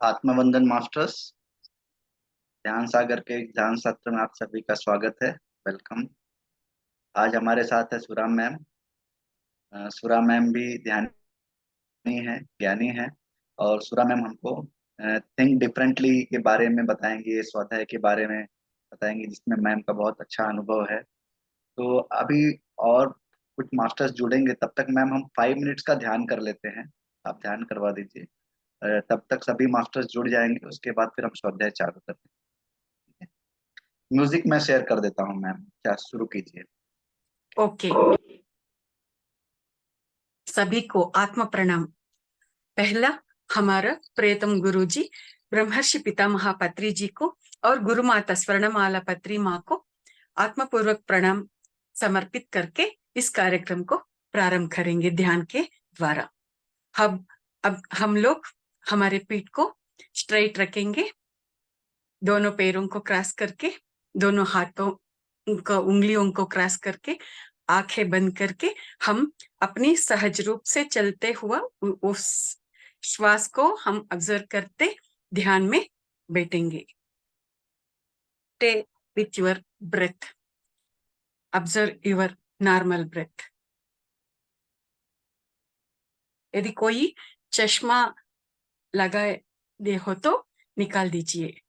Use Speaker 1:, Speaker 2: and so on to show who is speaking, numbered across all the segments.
Speaker 1: आत्मवंदन masters ध्यान सागर के ध्यान सत्र में आप सभी का स्वागत है। वेलकम। आज हमारे साथ है सुरा मैम। सुरा मैम भी ध्यानी है, ज्ञानी है। और सुरा मैम हमको थिंक डिफरेंटली के बारे में बताएंगे, स्वाध्याय के बारे में बताएंगे, जिसमें मैम का बहुत अच्छा अनुभव है। तो अभी और कुछ मास्टर्स जुड़ेंगे, तब तक मैम हम 5 मिनट्स का ध्यान कर लेते हैं। आप ध्यान करवा दीजिए। तब तक सभी मास्टर्स जुड़ जाएंगे, उसके बाद फिर हम स्वाध्याय चालू करते हैं। म्यूजिक मैं शेयर कर देता हूँ मैम, क्या शुरू कीजिए।
Speaker 2: ओके। सभी को आत्म प्रणाम। पहला, हमारा प्रियतम गुरुजी ब्रह्मर्षि पितामह पत्री जी को और गुरु माता स्वर्णमाला पत्री माँ को आत्मपूर्वक प्रणाम समर्पित करके इस कार्यक्रम को प्रारंभ करेंगे ध्यान के द्वारा। अब हम लोग हमारे पीठ को स्ट्रेट रखेंगे, दोनों पैरों को क्रॉस करके, दोनों हाथों को, उंगलियों को क्रॉस करके, आंखें बंद करके हम अपनी सहज रूप से चलते हुआ उस श्वास को हम ऑब्जर्व करते ध्यान में बैठेंगे। Stay with your breath, observe your normal breath. यदि कोई चश्मा लगाए दे हो तो निकाल दीजिए।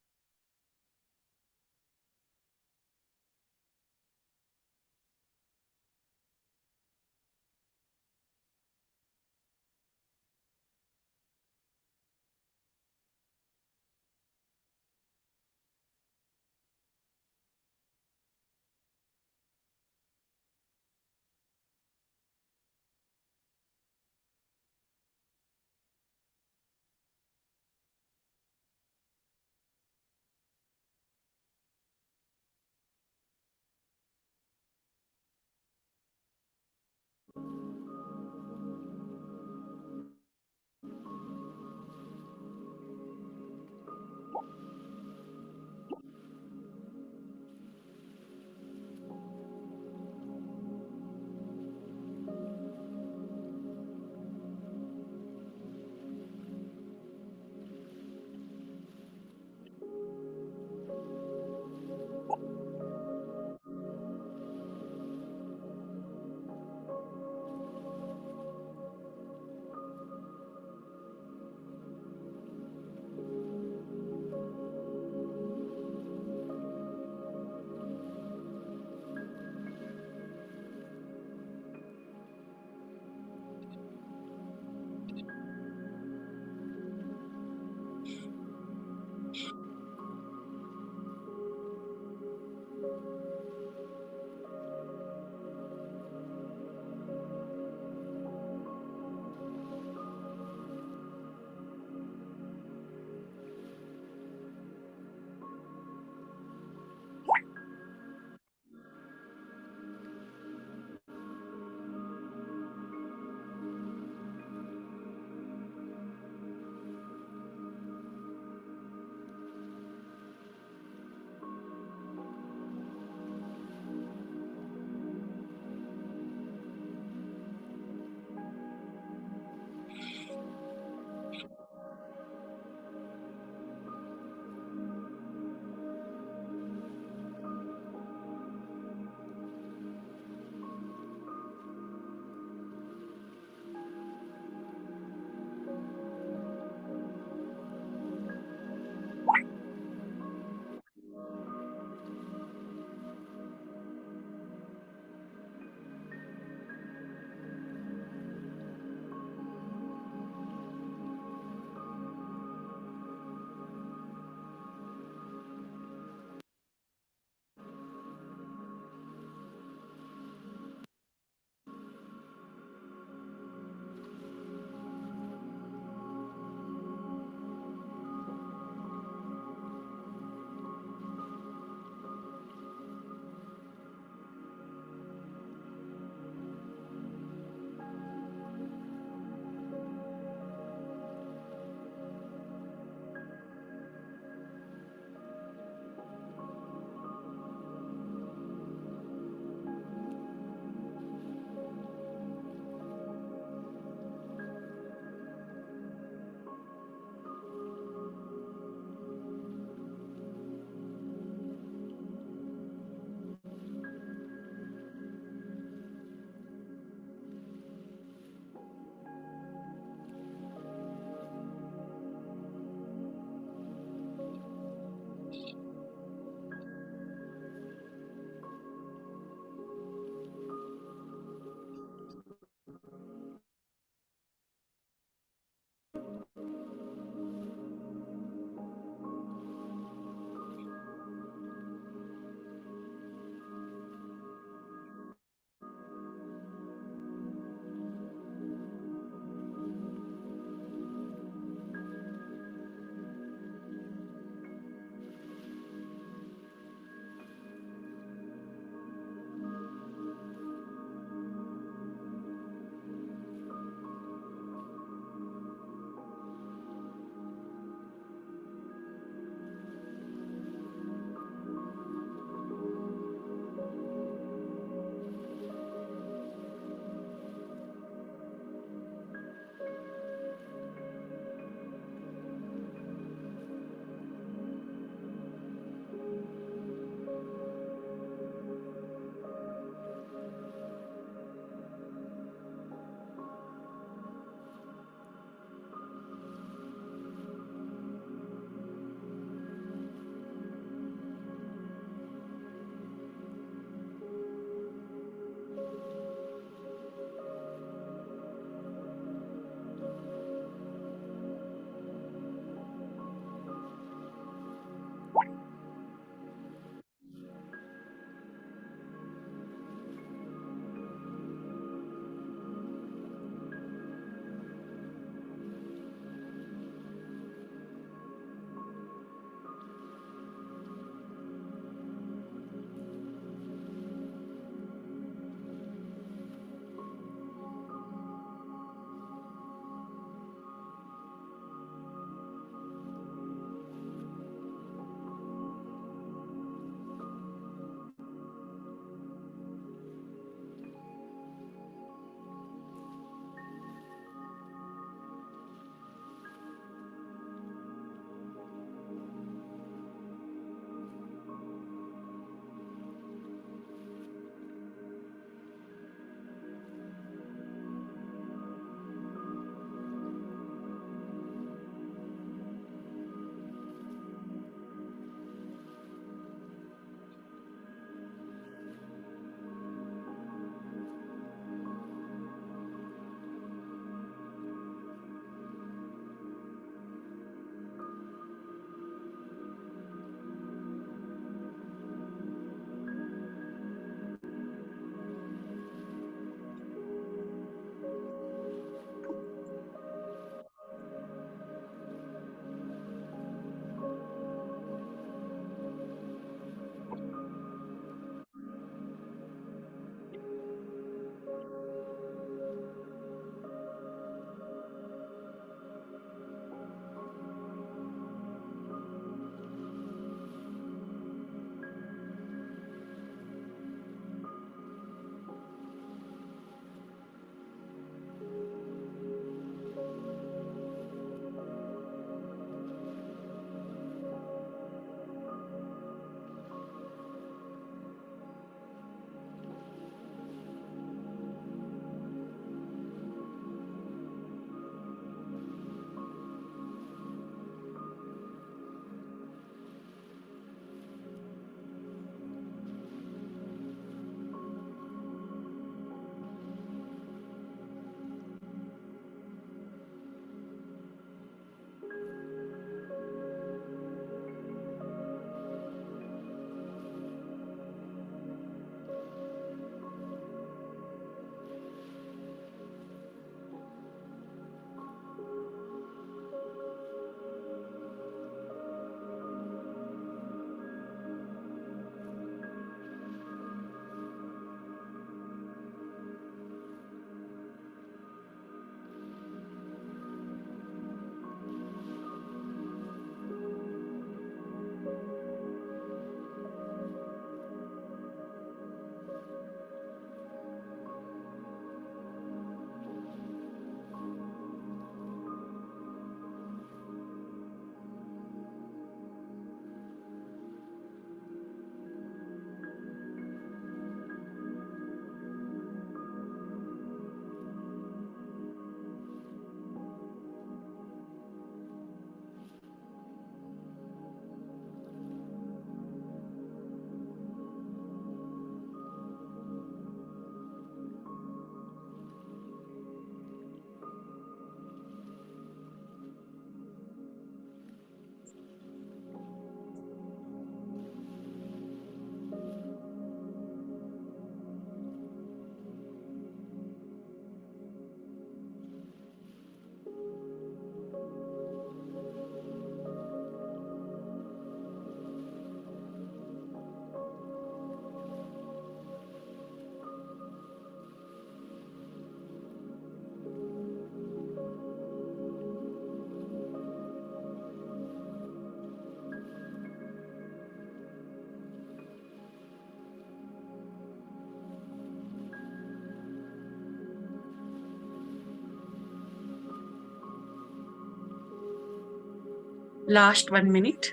Speaker 2: Last 1 minute.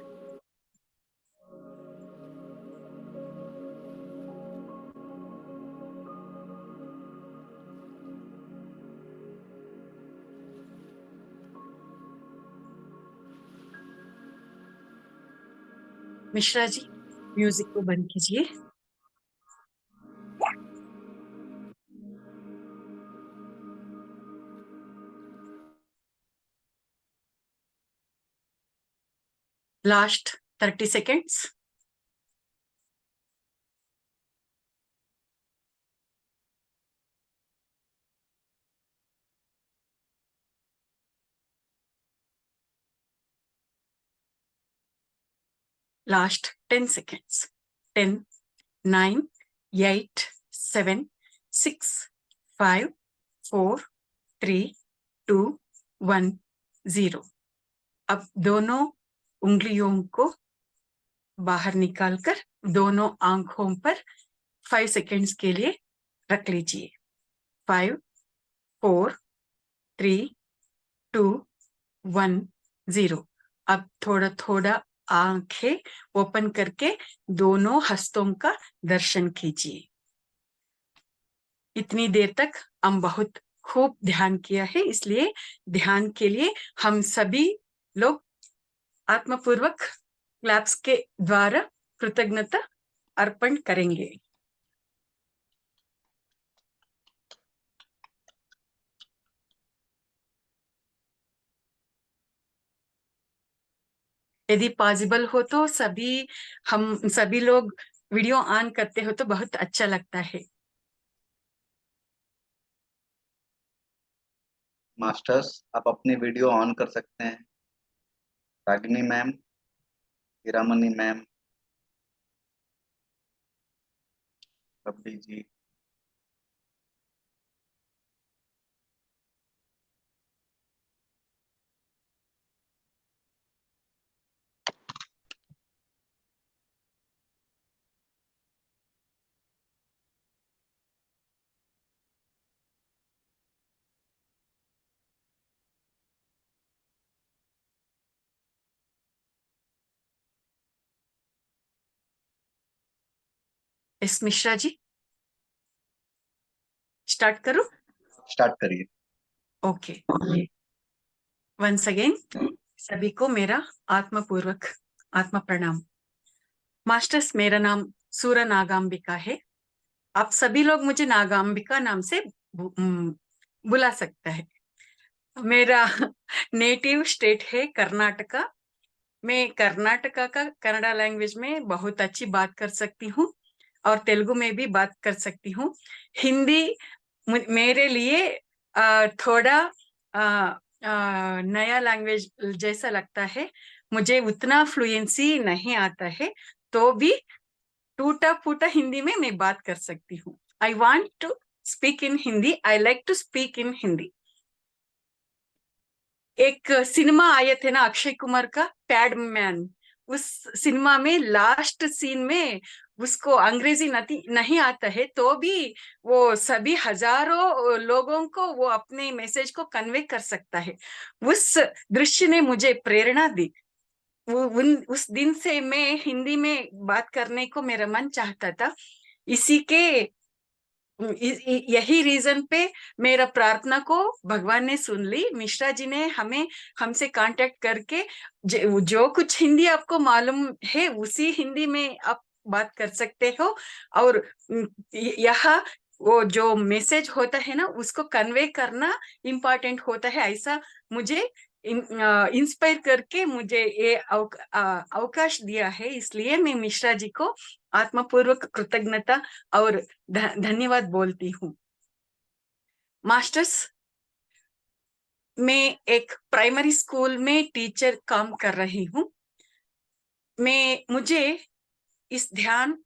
Speaker 2: Mishra ji, music को बंद कीजिए। Last 30 seconds. Last 10 seconds. 10, 9, 8, 7, 6, 5, 4, 3, 2, 1, 0. अब दोनों उंगलियों को बाहर निकालकर दोनों आंखों पर 5 सेकेंड्स के लिए रख लीजिए। 5, 4, 3, 2, 1, 0। अब थोड़ा थोड़ा आंखें ओपन करके दोनों हस्तों का दर्शन कीजिए। इतनी देर तक हम बहुत खूब ध्यान किया है, इसलिए ध्यान के लिए हम सभी लोग आत्मपूर्वक क्लैप्स के द्वारा कृतज्ञता अर्पण करेंगे। यदि पॉसिबल हो तो हम सभी लोग वीडियो ऑन करते हो तो बहुत अच्छा लगता है।
Speaker 1: मास्टर्स, आप अपनी वीडियो ऑन कर सकते हैं। रागिनी मैम, हीरामणि मैम, बब्बी जी।
Speaker 2: एस मिश्रा जी, स्टार्ट करूं?
Speaker 1: स्टार्ट करिए।
Speaker 2: ओके। वंस अगेन सभी को मेरा आत्मपूर्वक आत्म प्रणाम। मास्टर्स, मेरा नाम सूरा नागांबिका है। आप सभी लोग मुझे नागांबिका नाम से बुला सकता है। मेरा नेटिव स्टेट है कर्नाटका। मैं कर्नाटका का कन्नड़ा लैंग्वेज में बहुत अच्छी बात कर सकती हूँ और तेलुगु में भी बात कर सकती हूँ। हिंदी मेरे लिए थोड़ा नया लैंग्वेज जैसा लगता है। मुझे उतना फ्लुएंसी नहीं आता है, तो भी टूटा फूटा हिंदी में मैं बात कर सकती हूँ। I want to speak in Hindi. I like to speak in Hindi. एक सिनेमा आए थे ना अक्षय कुमार का, पैडमैन। उस सिनेमा में लास्ट सीन में उसको अंग्रेजी नहीं आता है, तो भी वो सभी हजारों लोगों को वो अपने मैसेज को कन्वे कर सकता है। उस दृश्य ने मुझे प्रेरणा दी। उस दिन से मैं हिंदी में बात करने को मेरा मन चाहता था। इसी के यही रीजन पे मेरा प्रार्थना को भगवान ने सुन ली। मिश्रा जी ने हमसे कांटेक्ट करके जो कुछ हिंदी आपको मालूम है उसी हिंदी में आप बात कर सकते हो, और यहाँ वो जो मैसेज होता है ना उसको कन्वे करना इम्पोर्टेंट होता है, ऐसा मुझे इंस्पायर करके मुझे ये अवकाश दिया है। इसलिए मैं मिश्रा जी को आत्मपूर्वक कृतज्ञता और धन्यवाद बोलती हूँ। मास्टर्स, मैं एक प्राइमरी स्कूल में टीचर काम कर रही हूँ। मुझे इस ध्यान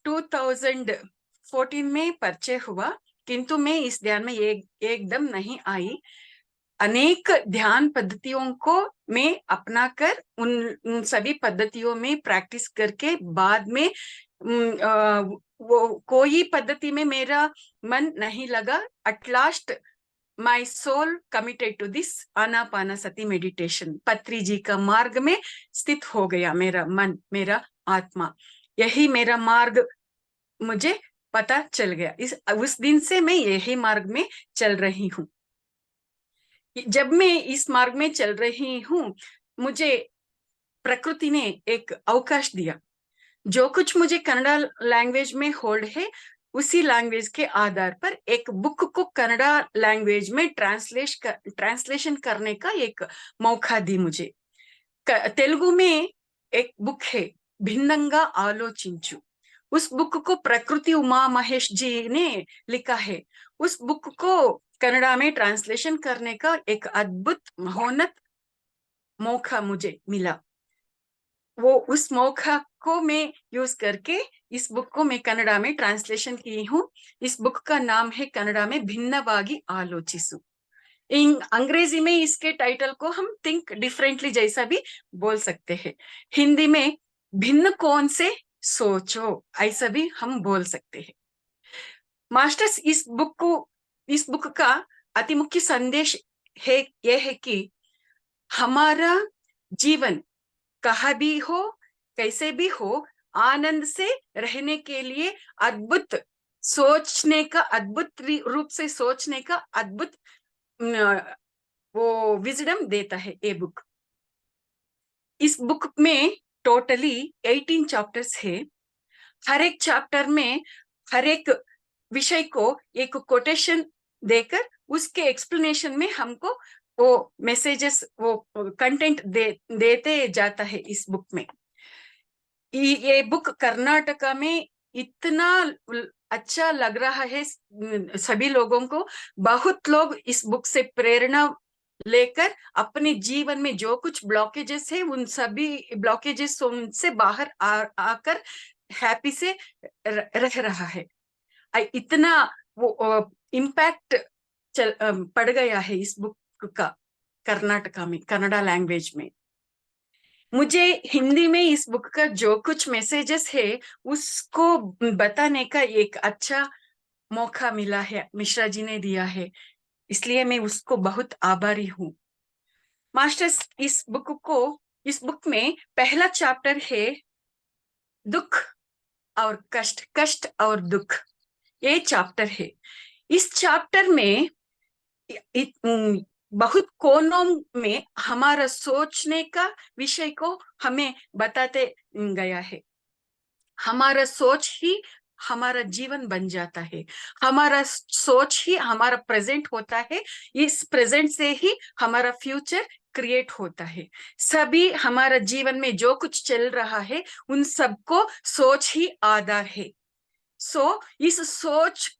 Speaker 2: 2014 में परिचय हुआ, किंतु मैं इस ध्यान में एकदम नहीं आई। अनेक ध्यान पद्धतियों को मैं अपनाकर उन सभी पद्धतियों में प्रैक्टिस करके बाद में वो कोई पद्धति में मेरा मन नहीं लगा। At last my soul committed to this Anapanasati meditation. Patri ji का मार्ग में स्थित हो गया मेरा मन, मेरा आत्मा। यही मेरा मार्ग मुझे पता चल गया। उस दिन से मैं यही मार्ग में चल रही हूँ। जब मैं इस मार्ग में चल रही हूँ, मुझे प्रकृति ने एक अवकाश दिया। जो कुछ मुझे कन्नड़ा लैंग्वेज में होल्ड है, उसी लैंग्वेज के आधार पर एक बुक को कन्नड़ा लैंग्वेज में ट्रांसलेशन करने का एक मौका दी मुझे। तेलुगु में एक बुक है, भिन्नंगा आलोचिंचु। उस बुक को प्रकृति उमा महेश जी ने लिखा है। उस बुक को कन्नड़ा में ट्रांसलेशन करने का एक अद्भुत महोन्नत मौका मुझे मिला। वो उस मौका को मैं यूज करके इस बुक को मैं कन्नड़ा में ट्रांसलेशन की हूँ। इस बुक का नाम है कन्नड़ा में भिन्नवागी आलोचिसु। अंग्रेजी में इसके टाइटल को हम थिंक डिफरेंटली जैसा भी बोल सकते हैं। हिंदी में भिन्न कौन से सोचो, ऐसा भी हम बोल सकते हैं। मास्टर्स, इस बुक का अति मुख्य संदेश है यह है कि हमारा जीवन कहाँ भी हो, कैसे भी हो, आनंद से रहने के लिए अद्भुत सोचने का, अद्भुत रूप से सोचने का अद्भुत वो विजडम देता है ये बुक। इस बुक में टोटली 18 चैप्टर्स है। हर एक चैप्टर में हर एक विषय को एक कोटेशन देकर उसके एक्सप्लेनेशन में हमको वो मैसेजेस, वो कंटेंट देते जाता है इस बुक में। ये बुक कर्नाटका में इतना अच्छा लग रहा है सभी लोगों को। बहुत लोग इस बुक से प्रेरणा लेकर अपने जीवन में जो कुछ ब्लॉकेजेस है, उन सभी ब्लॉकेजेस उनसे बाहर आकर हैप्पी से रह रहा है। इतना वो इम्पैक्ट पड़ गया है इस बुक का कर्नाटका में, कन्नड़ा लैंग्वेज में। मुझे हिंदी में इस बुक का जो कुछ मैसेजेस है उसको बताने का एक अच्छा मौका मिला है, मिश्रा जी ने दिया है, इसलिए मैं उसको बहुत आभारी हूँ। मास्टर्स, इस बुक में पहला चैप्टर है दुख और कष्ट, कष्ट और दुख। ये चैप्टर है। इस चैप्टर में बहुत कोनों में हमारा सोचने का विषय को हमें बताते गया है। हमारा सोच ही हमारा जीवन बन जाता है। हमारा सोच ही हमारा प्रेजेंट होता है। इस प्रेजेंट से ही हमारा फ्यूचर क्रिएट होता है। सभी हमारा जीवन में जो कुछ चल रहा है उन सबको सोच ही आधार है। इस सोच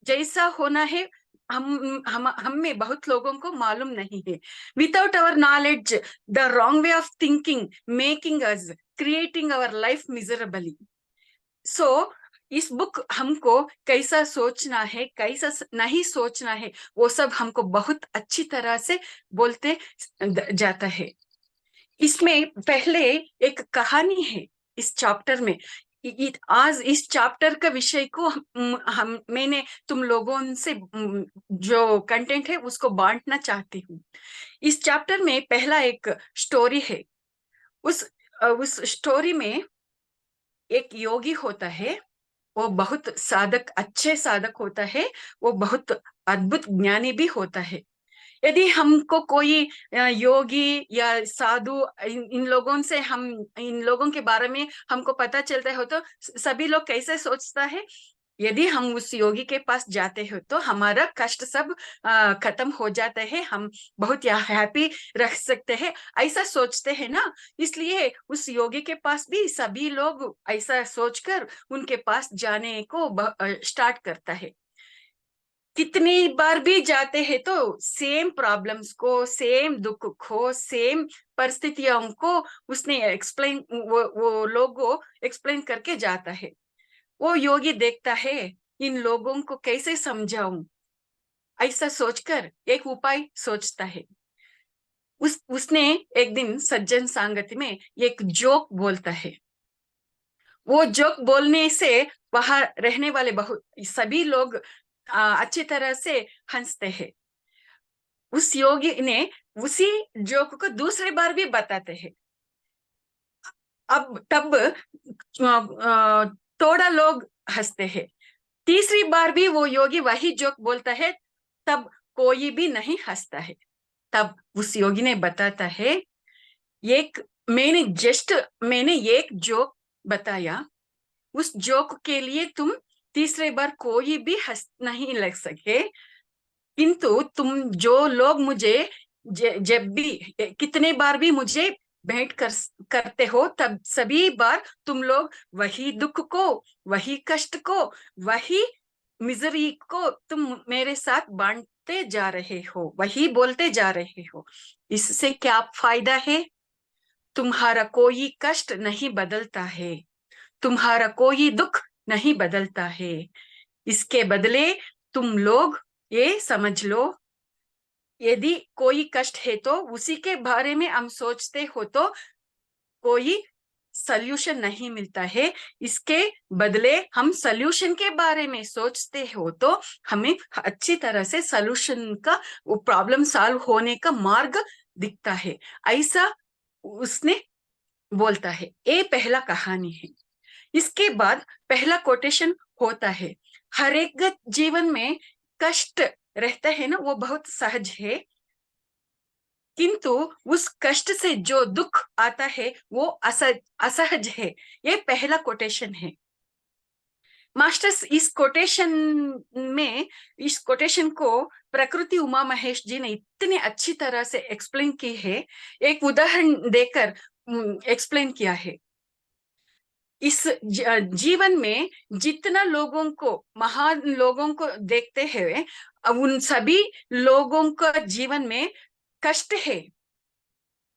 Speaker 2: जैसा होना है हम में बहुत लोगों को मालूम नहीं है। Without our knowledge, the wrong way of thinking making us, creating our life miserably. इस बुक हमको कैसा सोचना है, कैसा नहीं सोचना है, वो सब हमको बहुत अच्छी तरह से बोलते जाता है। इसमें पहले एक कहानी है इस चैप्टर में। आज इस चैप्टर का विषय को मैंने तुम लोगों से जो कंटेंट है उसको बांटना चाहती हूँ। इस चैप्टर में पहला एक स्टोरी है। उस स्टोरी में एक योगी होता है। वो बहुत साधक, अच्छे साधक होता है। वो बहुत अद्भुत ज्ञानी भी होता है। यदि हमको कोई योगी या साधु इन लोगों से हम इन लोगों के बारे में हमको पता चलता है तो सभी लोग कैसे सोचता है, यदि हम उस योगी के पास जाते हो तो हमारा कष्ट सब खत्म हो जाता है, हम बहुत हैप्पी रह सकते हैं, ऐसा सोचते हैं ना। इसलिए उस योगी के पास भी सभी लोग ऐसा सोचकर उनके पास जाने को स्टार्ट करता है। कितनी बार भी जाते हैं तो सेम प्रॉब्लम्स को, सेम दुख को, सेम परिस्थितियों को उसने एक्सप्लेन, वो लोगों एक्सप्लेन करके जाता है। वो योगी देखता है इन लोगों को कैसे समझाऊं, ऐसा सोचकर एक उपाय सोचता है। उसने एक दिन सज्जन संगति में एक जोक बोलता है। वो जोक बोलने से वहां रहने वाले बहुत सभी लोग अच्छी तरह से हंसते हैं। उस योगी ने उसी जोक को दूसरी बार भी बताते हैं। अब तब थोड़ा लोग हंसते हैं। तीसरी बार भी वो योगी वही जोक बोलता है, तब कोई भी नहीं हंसता है। तब उस योगी ने बताता है, एक मैंने एक जोक बताया, उस जोक के लिए तुम तीसरे बार कोई भी हंस नहीं लग सके, किंतु तुम जो लोग मुझे जब भी कितने बार भी मुझे भेंट करते हो, तब सभी बार तुम लोग वही दुख को, वही कष्ट को, वही मिजरी को तुम मेरे साथ बांटते जा रहे हो, वही बोलते जा रहे हो। इससे क्या फायदा है? तुम्हारा कोई कष्ट नहीं बदलता है, तुम्हारा कोई दुख नहीं बदलता है। इसके बदले तुम लोग ये समझ लो, यदि कोई कष्ट है तो उसी के बारे में हम सोचते हो तो कोई सल्यूशन नहीं मिलता है। इसके बदले हम सल्यूशन के बारे में सोचते हो तो हमें अच्छी तरह से सल्यूशन का, वो प्रॉब्लम सॉल्व होने का मार्ग दिखता है। ऐसा उसने बोलता है। ये पहला कहानी है। इसके बाद पहला कोटेशन होता है, हर एक जीवन में कष्ट रहता है ना, वो बहुत सहज है, किंतु उस कष्ट से जो दुख आता है वो असहज है। ये पहला कोटेशन है। मास्टर्स इस कोटेशन को प्रकृति उमा महेश जी ने इतनी अच्छी तरह से एक्सप्लेन की है, एक उदाहरण देकर एक्सप्लेन किया है। इस जीवन में जितना लोगों को, महान लोगों को देखते हैं, उन सभी लोगों का जीवन में कष्ट है,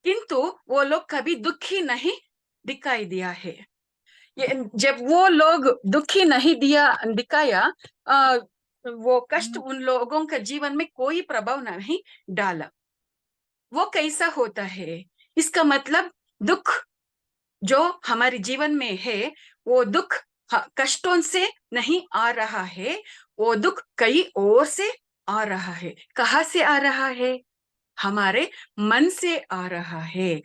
Speaker 2: किंतु वो लोग कभी दुखी नहीं दिखाई दिया है। जब वो लोग दुखी नहीं दिखाया, वो कष्ट उन लोगों का जीवन में कोई प्रभाव नहीं डाला। वो कैसा होता है? इसका मतलब दुख जो हमारे जीवन में है, वो दुख कष्टों से नहीं आ रहा है, वो दुख कई और से आ रहा है। कहाँ से आ रहा है? हमारे मन से आ रहा है।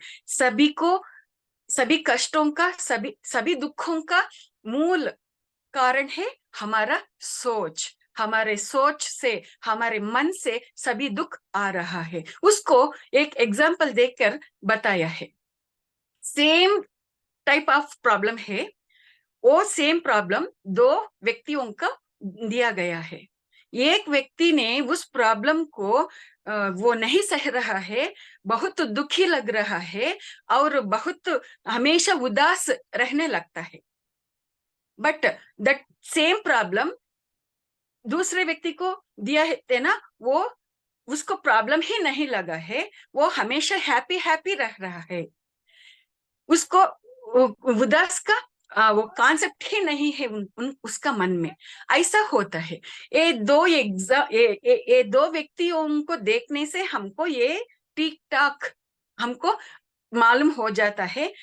Speaker 2: सभी कष्टों का, सभी दुखों का मूल कारण है हमारा सोच। हमारे सोच से, हमारे मन से सभी दुख आ रहा है। उसको एक एग्जाम्पल देकर बताया है। सेम टाइप ऑफ प्रॉब्लम है, वो सेम प्रॉब्लम दो व्यक्तियों का दिया गया है। एक व्यक्ति ने उस प्रॉब्लम को वो नहीं सह रहा है, बहुत दुखी लग रहा है और बहुत हमेशा उदास रहने लगता है। बट दैट सेम प्रॉब्लम दूसरे व्यक्ति को दिया है ना, वो उसको प्रॉब्लम ही नहीं लगा है, वो हमेशा हैप्पी हैप्पी रह रहा है। उसको उदास का वो कॉन्सेप्ट ही नहीं है उसका मन में। ऐसा होता है। ये दो व्यक्तियों को देखने से हमको ये ठीक ठाक हमको मालूम हो जाता है।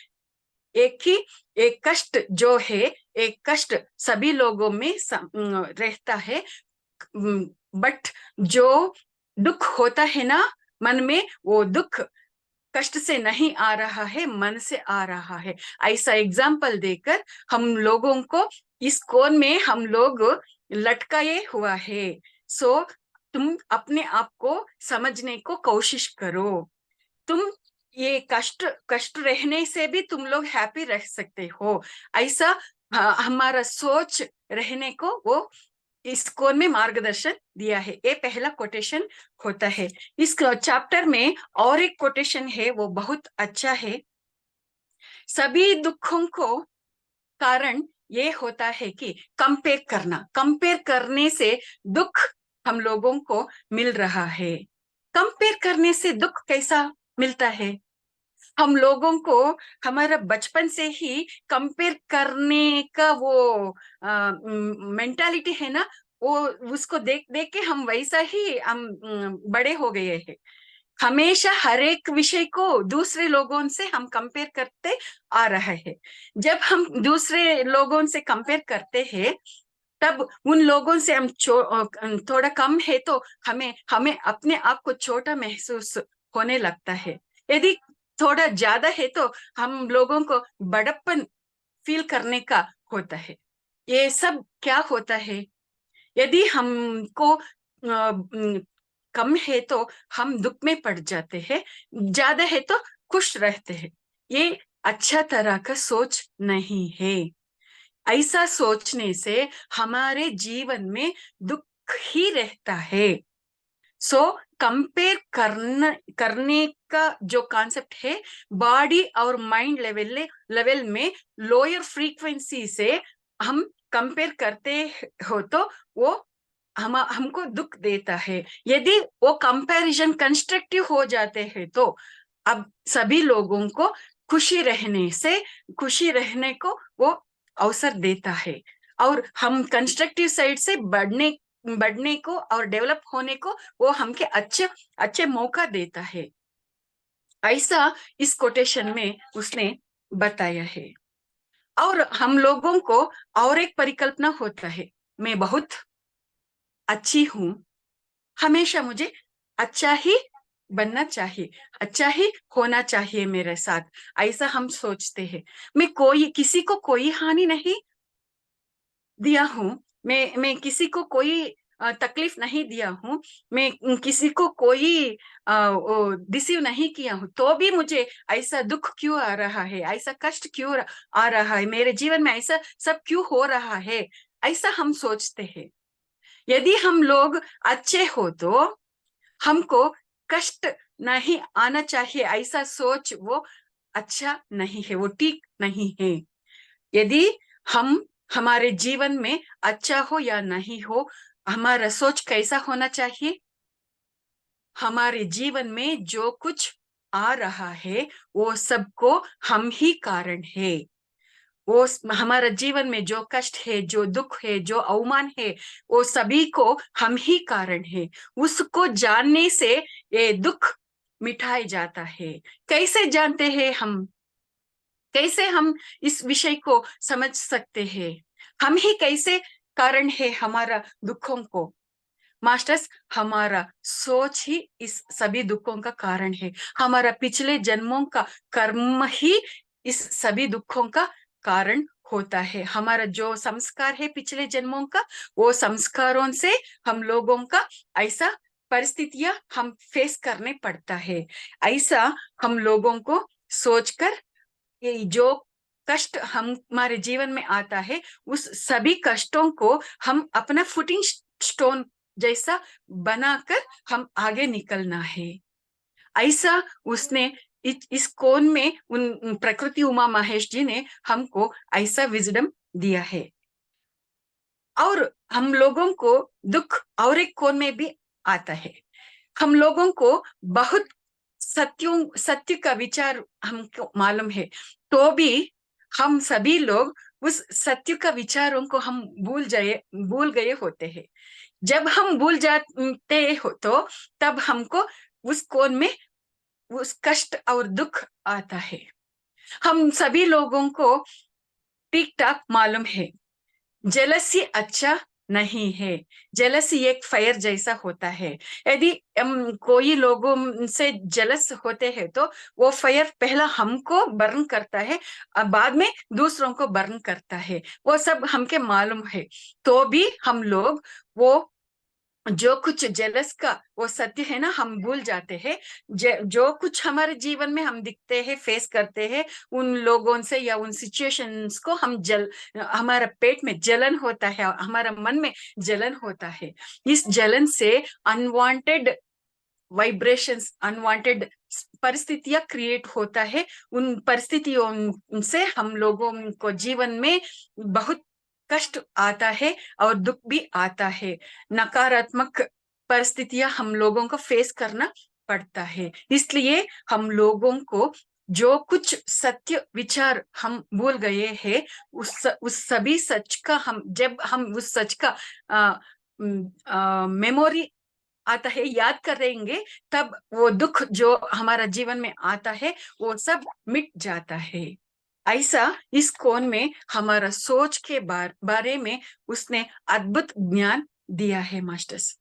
Speaker 2: एक कष्ट जो है, एक कष्ट सभी लोगों में रहता है, बट जो दुख होता है ना मन में, वो दुख कष्ट से नहीं आ रहा है, मन से आ रहा है। ऐसा एग्जाम्पल देकर हम लोगों को इस कोण में हम लोग लटकाए हुआ है। सो तुम अपने आप को समझने को कोशिश करो। तुम ये कष्ट कष्ट रहने से भी तुम लोग हैप्पी रह सकते हो। ऐसा हमारा सोच रहने को वो इस कोण में मार्गदर्शन दिया है। ये पहला कोटेशन होता है। इस चैप्टर में और एक कोटेशन है, वो बहुत अच्छा है। सभी दुखों को कारण ये होता है कि कंपेयर करने से दुख हम लोगों को मिल रहा है। कंपेयर करने से दुख कैसा मिलता है? हम लोगों को हमारा बचपन से ही कंपेयर करने का वो मेंटालिटी है ना, वो उसको देख देख के हम वैसा ही हम बड़े हो गए हैं। हमेशा हर एक विषय को दूसरे लोगों से हम कंपेयर करते आ रहा है। जब हम दूसरे लोगों से कंपेयर करते हैं, तब उन लोगों से हम थोड़ा कम है तो हमें हमें अपने आप को छोटा महसूस होने लगता है। यदि थोड़ा ज्यादा है तो हम लोगों को बड़प्पन फील करने का होता है। ये सब क्या होता है? यदि हमको कम है तो हम दुख में पड़ जाते हैं, ज्यादा है तो खुश रहते हैं। ये अच्छा तरह का सोच नहीं है। ऐसा सोचने से हमारे जीवन में दुख ही रहता है। सो कंपेयर करने का जो कॉन्सेप्ट है, बॉडी और माइंड लेवल में लोअर फ्रीक्वेंसी से हम कंपेयर करते हो तो वो हमको दुख देता है। यदि वो कंपैरिजन कंस्ट्रक्टिव हो जाते हैं तो अब सभी लोगों को खुशी रहने को वो अवसर देता है, और हम कंस्ट्रक्टिव साइड से बढ़ने को और डेवलप होने को वो हमके अच्छे अच्छे मौका देता है। ऐसा इस कोटेशन में उसने बताया है। और हम लोगों को और एक परिकल्पना होता है, मैं बहुत अच्छी हूँ, हमेशा मुझे अच्छा ही बनना चाहिए, अच्छा ही होना चाहिए मेरे साथ। ऐसा हम सोचते हैं। मैं किसी को कोई हानि नहीं दिया हूँ, मैं किसी को कोई तकलीफ नहीं दिया हूँ, मैं किसी को कोई डिसीव नहीं किया हूँ, तो भी मुझे ऐसा दुख क्यों आ रहा है, ऐसा कष्ट क्यों आ रहा है, मेरे जीवन में ऐसा सब क्यों हो रहा है, ऐसा हम सोचते हैं। यदि हम लोग अच्छे हो तो हमको कष्ट नहीं आना चाहिए, ऐसा सोच वो अच्छा नहीं है, वो ठीक नहीं है। यदि हम हमारे जीवन में अच्छा हो या नहीं हो, हमारा सोच कैसा होना चाहिए? हमारे जीवन में जो कुछ आ रहा है वो सबको हम ही कारण है। वो हमारा जीवन में जो कष्ट है, जो दुख है, जो अवमान है, वो सभी को हम ही कारण है। उसको जानने से ये दुख मिटाया जाता है। कैसे जानते हैं हम? कैसे हम इस विषय को समझ सकते हैं? हम ही कैसे कारण है हमारा दुखों को? मास्टर्स, हमारा सोच ही इस सभी दुखों का कारण है। हमारा पिछले जन्मों का कर्म ही इस सभी दुखों का कारण होता है। हमारा जो संस्कार है पिछले जन्मों का, वो संस्कारों से हम लोगों का ऐसा परिस्थितियां हम फेस करने पड़ता है। ऐसा हम लोगों को सोचकर ये जो कष्ट हमारे जीवन में आता है, उस सभी कष्टों को हम अपना फुटिंग स्टोन जैसा बनाकर हम आगे निकलना है। ऐसा उसने इस कोण में उन प्रकृति उमा महेश जी ने हमको ऐसा विजडम दिया है। और हम लोगों को दुख और एक कोण में भी आता है। हम लोगों को बहुत सत्य का विचार हमको मालूम है, तो भी हम सभी लोग उस सत्य का विचारों को हम भूल गए होते हैं। जब हम भूल जाते हो तो तब हमको उस कोण में उस कष्ट और दुख आता है। हम सभी लोगों को ठीक ठाक मालूम है, जेलसी अच्छा नहीं है। जेलसी एक फायर जैसा होता है। यदि हम कोई लोगों से जेलस होते हैं तो वो फायर पहला हमको बर्न करता है, बाद में दूसरों को बर्न करता है। वो सब हमके मालूम है, तो भी हम लोग वो जो कुछ जेलस का वो सत्य है ना, हम भूल जाते हैं। जो कुछ हमारे जीवन में हम दिखते हैं, फेस करते हैं, उन लोगों से या उन सिचुएशंस को हमारा पेट में जलन होता है, हमारा मन में जलन होता है। इस जलन से अनवांटेड वाइब्रेशंस, अनवांटेड परिस्थितियां क्रिएट होता है। उन परिस्थितियों से हम लोगों को जीवन में बहुत कष्ट आता है और दुख भी आता है। नकारात्मक परिस्थितियां हम लोगों को फेस करना पड़ता है। इसलिए हम लोगों को जो कुछ सत्य विचार हम भूल गए हैं, उस सभी सच का जब हम उस सच का मेमोरी आता है, याद करेंगे, तब वो दुख जो हमारा जीवन में आता है वो सब मिट जाता है। ऐसा इस कोण में हमारा सोच के बारे में उसने अद्भुत ज्ञान दिया है मास्टर्स।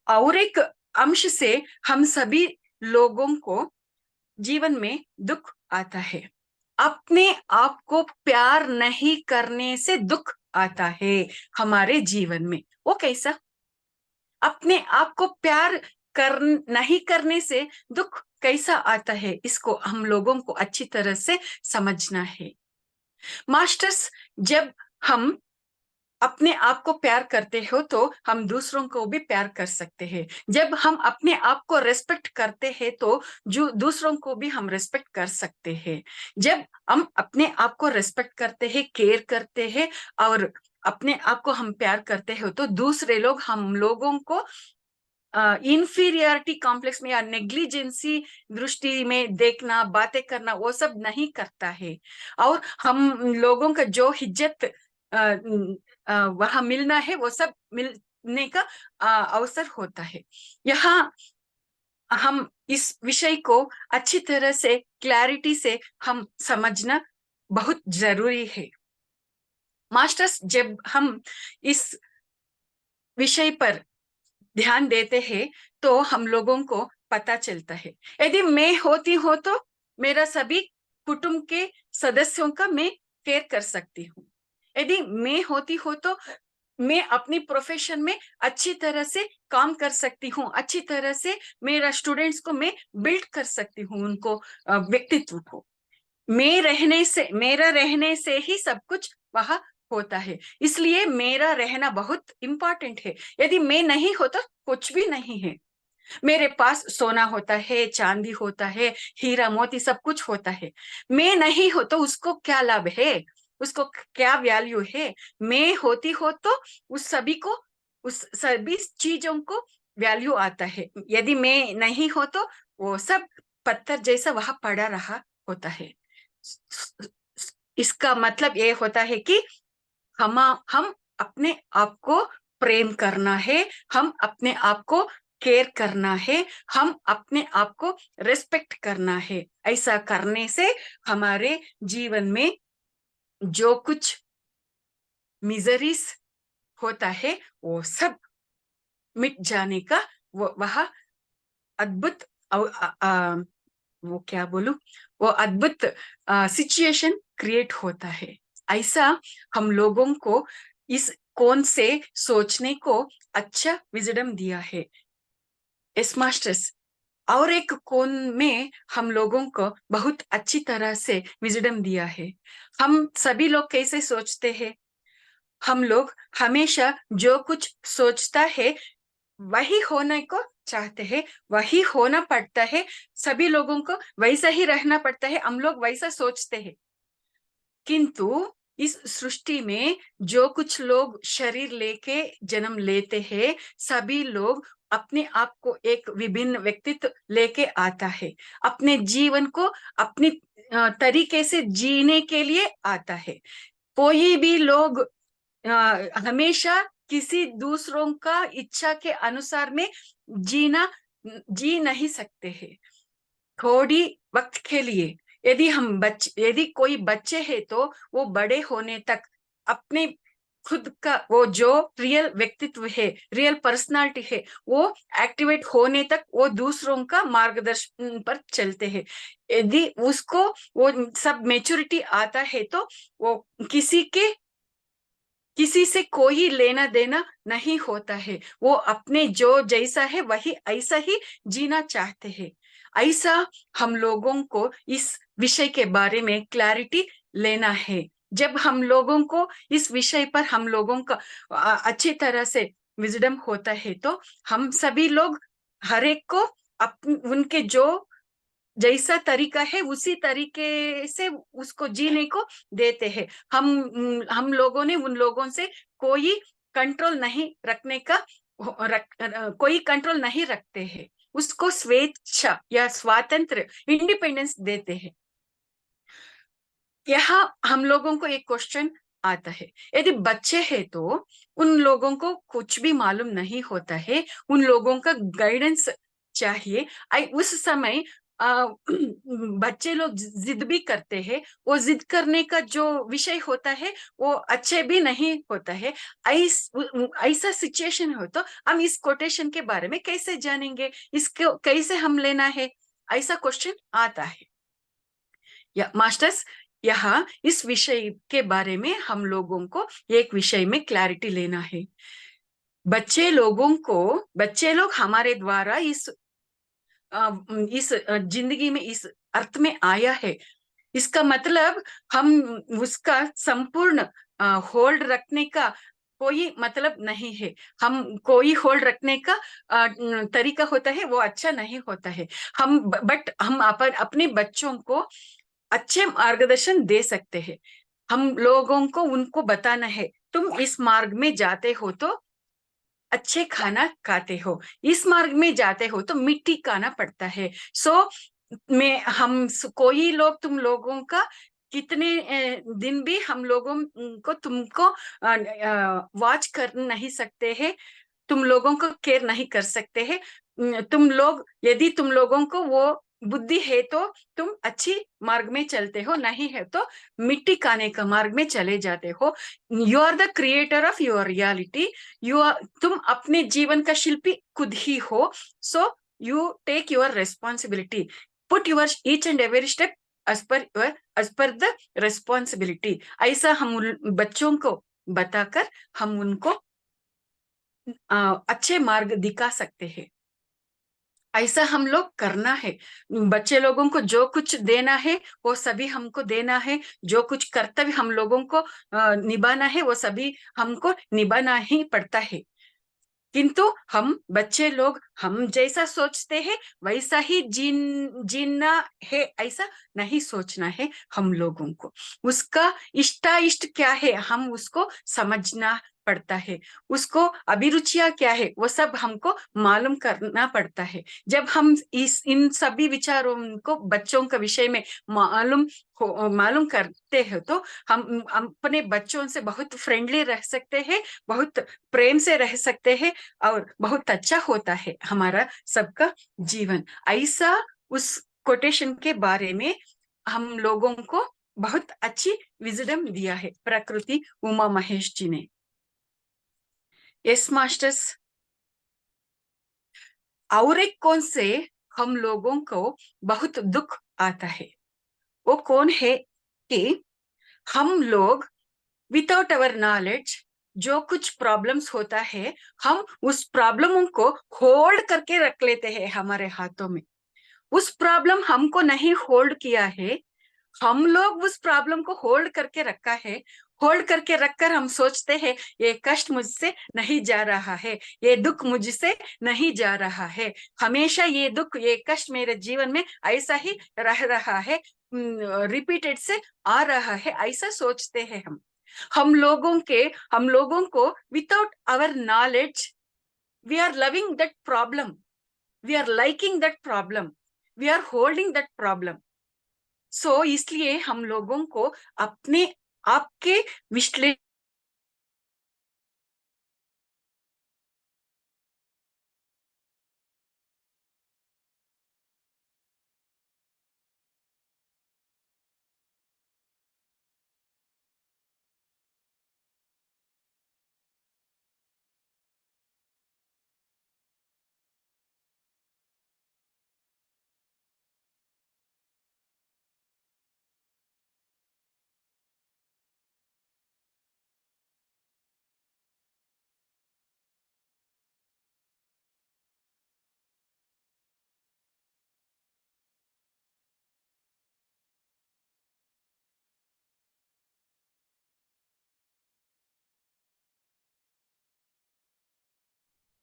Speaker 2: और एक अंश से हम सभी लोगों को जीवन में दुख आता है। अपने आप को प्यार नहीं करने से दुख आता है हमारे जीवन में। वो कैसा? अपने आप को प्यार नहीं करने से दुख कैसा आता है, इसको हम लोगों को अच्छी तरह से समझना है मास्टर्स। जब हम अपने आप को प्यार करते हो तो हम दूसरों को भी प्यार कर सकते हैं। जब हम अपने आप को रेस्पेक्ट करते हैं तो जो दूसरों को भी हम रेस्पेक्ट कर सकते हैं। जब हम अपने आप को रेस्पेक्ट करते हैं, केयर करते हैं और अपने आप को हम प्यार करते हैं तो दूसरे लोग हम लोगों को इंफीरियरिटी कॉम्प्लेक्स में या नेग्लिजेंसी दृष्टि में देखना, बातें करना, वो सब नहीं करता है। और हम लोगों का जो इज्जत वहां मिलना है वो सब मिलने का अवसर होता है। यहाँ हम इस विषय को अच्छी तरह से क्लैरिटी से हम समझना बहुत जरूरी है मास्टर्स। जब हम इस विषय पर ध्यान देते हैं तो हम लोगों को पता चलता है, यदि मैं होती हूँ तो मेरा सभी कुटुंब के सदस्यों का मैं केयर कर सकती हूँ। यदि मैं होती हूँ तो मैं अपनी प्रोफेशन में अच्छी तरह से काम कर सकती हूँ, अच्छी तरह से मेरा स्टूडेंट्स को मैं बिल्ड कर सकती हूँ, उनको व्यक्तित्व को। मेरा रहने से ही सब कुछ वहां होता है, इसलिए मेरा रहना बहुत इंपॉर्टेंट है। यदि मैं नहीं होता कुछ भी नहीं है। मेरे पास सोना होता है, चांदी होता है, हीरा मोती सब कुछ होता है, मैं नहीं हो तो उसको क्या लाभ है, उसको क्या वैल्यू है? मैं होती हो तो उस सभी को, उस सभी चीजों को वैल्यू आता है। यदि मैं नहीं हो तो वो सब पत्थर जैसा वहां पड़ा रहा होता है। इसका मतलब ये होता है कि हम अपने आप को प्रेम करना है, हम अपने आप को केयर करना है, हम अपने आप को रेस्पेक्ट करना है। ऐसा करने से हमारे जीवन में जो कुछ मिजरीज होता है वो सब मिट जाने का वह अद्भुत वो क्या बोलूं, वो अद्भुत सिचुएशन क्रिएट होता है। ऐसा हम लोगों को इस कोण से सोचने को अच्छा विजडम दिया है एस मास्टर्स। और एक कोण में हम लोगों को बहुत अच्छी तरह से विजडम दिया है। हम सभी लोग कैसे सोचते हैं? हम लोग हमेशा जो कुछ सोचता है वही होने को चाहते हैं, वही होना पड़ता है। सभी लोगों को वैसा ही रहना पड़ता है, हम लोग वैसा सोचते हैं। किंतु इस सृष्टि में जो कुछ लोग शरीर लेके जन्म लेते हैं, सभी लोग अपने आप को एक विभिन्न व्यक्तित्व लेके आता है, अपने जीवन को अपनी तरीके से जीने के लिए आता है। कोई भी लोग हमेशा किसी दूसरों का इच्छा के अनुसार में जी नहीं सकते हैं। थोड़ी वक्त के लिए यदि कोई बच्चे हैं तो वो बड़े होने तक अपने खुद का वो जो रियल व्यक्तित्व है, रियल पर्सनालिटी है, वो एक्टिवेट होने तक वो दूसरों का मार्गदर्शन पर चलते हैं। यदि उसको वो सब मेच्योरिटी आता है तो वो किसी से कोई लेना देना नहीं होता है। वो अपने जो जैसा है वही ऐसा ही जीना चाहते हैं। ऐसा हम लोगों को इस विषय के बारे में क्लैरिटी लेना है। जब हम लोगों को इस विषय पर हम लोगों का अच्छी तरह से विजडम होता है तो हम सभी लोग हर एक को उनके जो जैसा तरीका है उसी तरीके से उसको जीने को देते हैं। हम लोगों ने उन लोगों से कोई कंट्रोल नहीं रखने का कोई कंट्रोल नहीं रखते हैं, उसको स्वेच्छा या स्वातंत्र इंडिपेंडेंस देते हैं। यहाँ हम लोगों को एक क्वेश्चन आता है, यदि बच्चे हैं तो उन लोगों को कुछ भी मालूम नहीं होता है, उन लोगों का गाइडेंस चाहिए। उस समय बच्चे लोग जिद भी करते हैं, वो जिद करने का जो विषय होता है वो अच्छे भी नहीं होता है। ऐसा सिचुएशन हो तो हम इस कोटेशन के बारे में कैसे जानेंगे, इसको कैसे हम लेना है, ऐसा क्वेश्चन आता है। या मास्टर्स, यहाँ इस विषय के बारे में हम लोगों को एक विषय में क्लैरिटी लेना है। बच्चे लोग हमारे द्वारा इस जिंदगी में इस अर्थ में आया है। इसका मतलब हम उसका संपूर्ण होल्ड रखने का कोई मतलब नहीं है। हम कोई होल्ड रखने का तरीका होता है वो अच्छा नहीं होता है। हम अपने बच्चों को अच्छे मार्गदर्शन दे सकते हैं। हम लोगों को उनको बताना है, तुम इस मार्ग में जाते हो तो अच्छे खाना खाते हो, इस मार्ग में जाते हो तो मिट्टी खाना पड़ता है। कोई लोग तुम लोगों का कितने दिन भी हम लोगों को तुमको वॉच कर नहीं सकते हैं, तुम लोगों को केयर नहीं कर सकते हैं। यदि तुम लोगों को वो बुद्धि है तो तुम अच्छी मार्ग में चलते हो, नहीं है तो मिट्टी खाने का मार्ग में चले जाते हो। You are the creator of your reality. तुम अपने जीवन का शिल्पी खुद ही हो। So you take your responsibility, put your each and every step as per the responsibility. ऐसा हम बच्चों को बताकर हम उनको अच्छे मार्ग दिखा सकते हैं। ऐसा हम लोग करना है। बच्चे लोगों को जो कुछ देना है वो सभी हमको देना है, जो कुछ कर्तव्य हम लोगों को निभाना है वो सभी हमको निभाना ही पड़ता है। किंतु हम बच्चे लोग हम जैसा सोचते हैं वैसा ही जीना है, ऐसा नहीं सोचना है। हम लोगों को उसका इष्ट क्या है हम उसको समझना पड़ता है, उसको अभिरुचियां क्या है वो सब हमको मालूम करना पड़ता है। जब हम इन सभी विचारों को बच्चों के विषय में मालूम करते हैं तो हम अपने बच्चों से बहुत फ्रेंडली रह सकते हैं, बहुत प्रेम से रह सकते हैं और बहुत अच्छा होता है हमारा सबका जीवन। ऐसा उस कोटेशन के बारे में हम लोगों को बहुत अच्छी विजडम दिया है प्रकृति उमा महेश जी ने। यस मास्टर्स, और एक कौन से हम लोगों को बहुत दुख आता है, वो कौन है कि हम लोग विदाउट अवर नॉलेज जो कुछ प्रॉब्लम्स होता है हम उस प्रॉब्लमों को होल्ड करके रख लेते हैं हमारे हाथों में। उस प्रॉब्लम हमको नहीं होल्ड किया है, हम लोग उस प्रॉब्लम को होल्ड करके रखा है। होल्ड करके रखकर हम सोचते हैं ये कष्ट मुझसे नहीं जा रहा है, ये दुख मुझसे नहीं जा रहा है, हमेशा ये दुख ये कष्ट मेरे जीवन में ऐसा ही रह रहा है, रिपीटेड से आ रहा है, ऐसा सोचते हैं हम। हम लोगों को without our knowledge we are loving that problem, we are liking that problem, we are holding that problem. इसलिए हम लोगों को अपने आपके विश्लेषण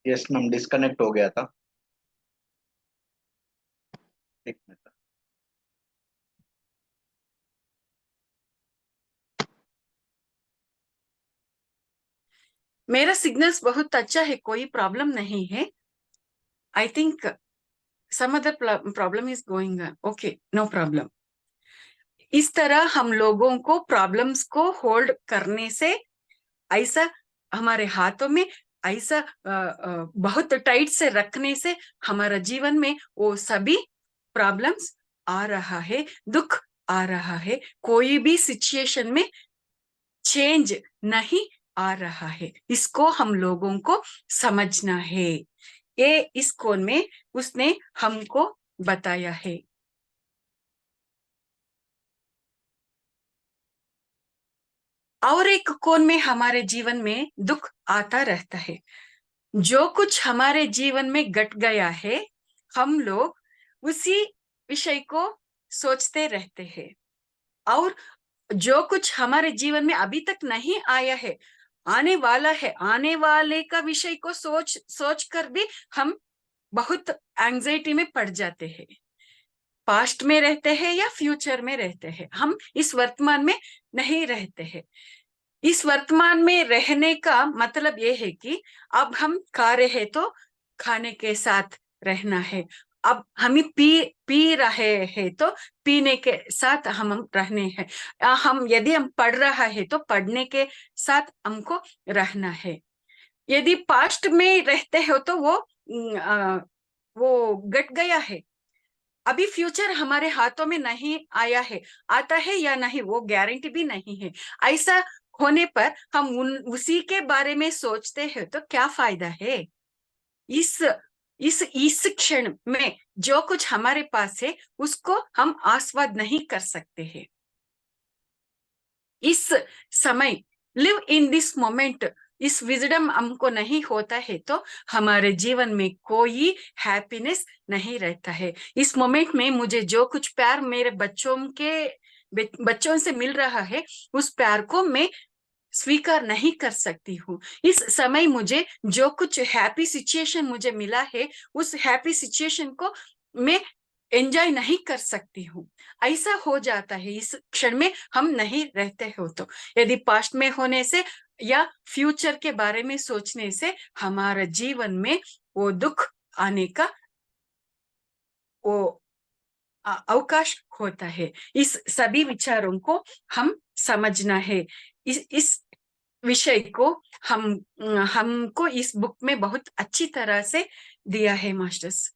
Speaker 1: यस मैम, डिस्कनेक्ट हो गया था। एक मिनट।
Speaker 2: मेरा सिग्नल्स बहुत अच्छा है, कोई प्रॉब्लम नहीं है। I think some other problem is going on. Okay, no problem. इस तरह हम लोगों को प्रॉब्लम्स को होल्ड करने से, ऐसा हमारे हाथों में ऐसा बहुत टाइट से रखने से हमारा जीवन में वो सभी प्रॉब्लम्स आ रहा है, दुख आ रहा है, कोई भी सिचुएशन में चेंज नहीं आ रहा है। इसको हम लोगों को समझना है। ये इस कोण में उसने हमको बताया है। और एक कोण में हमारे जीवन में दुख आता रहता है। जो कुछ हमारे जीवन में घट गया है, हम लोग उसी विषय को सोचते रहते हैं। और जो कुछ हमारे जीवन में अभी तक नहीं आया है, आने वाला है, आने वाले का विषय को सोच सोच कर भी हम बहुत एंजाइटी में पड़ जाते हैं। पास्ट में रहते हैं या फ्यूचर में रहते हैं, हम इस वर्तमान में नहीं रहते हैं। इस वर्तमान में रहने का मतलब ये है कि अब हम खा रहे हैं तो खाने के साथ रहना है। अब हम पी रहे हैं तो पीने के साथ हम रहने हैं। यदि हम पढ़ रहा है तो पढ़ने के साथ हमको रहना है। यदि पास्ट में रहते हो तो वो घट गया है। अभी फ्यूचर हमारे हाथों में नहीं आया है, आता है या नहीं वो गारंटी भी नहीं है। ऐसा होने पर हम उसी के बारे में सोचते हैं तो क्या फायदा है। इस इस क्षण में जो कुछ हमारे पास है उसको हम आस्वाद नहीं कर सकते हैं। इस समय लिव इन दिस मोमेंट, इस विजडम हमको नहीं होता है तो हमारे जीवन में कोई हैप्पीनेस नहीं रहता है। इस मोमेंट में मुझे जो कुछ प्यार मेरे बच्चों से मिल रहा है, उस प्यार को मैं स्वीकार नहीं कर सकती हूँ। इस समय मुझे जो कुछ हैप्पी सिचुएशन मुझे मिला है, उस हैप्पी सिचुएशन को मैं एंजॉय नहीं कर सकती हूँ। ऐसा हो जाता है, इस क्षण में हम नहीं रहते हो तो। यदि पास्ट में होने से या फ्यूचर के बारे में सोचने से हमारा जीवन में वो दुख आने का वो अवकाश होता है। इस सभी विचारों को हम समझना है। इस विषय को हमको इस बुक में बहुत अच्छी तरह से दिया है मास्टर्स।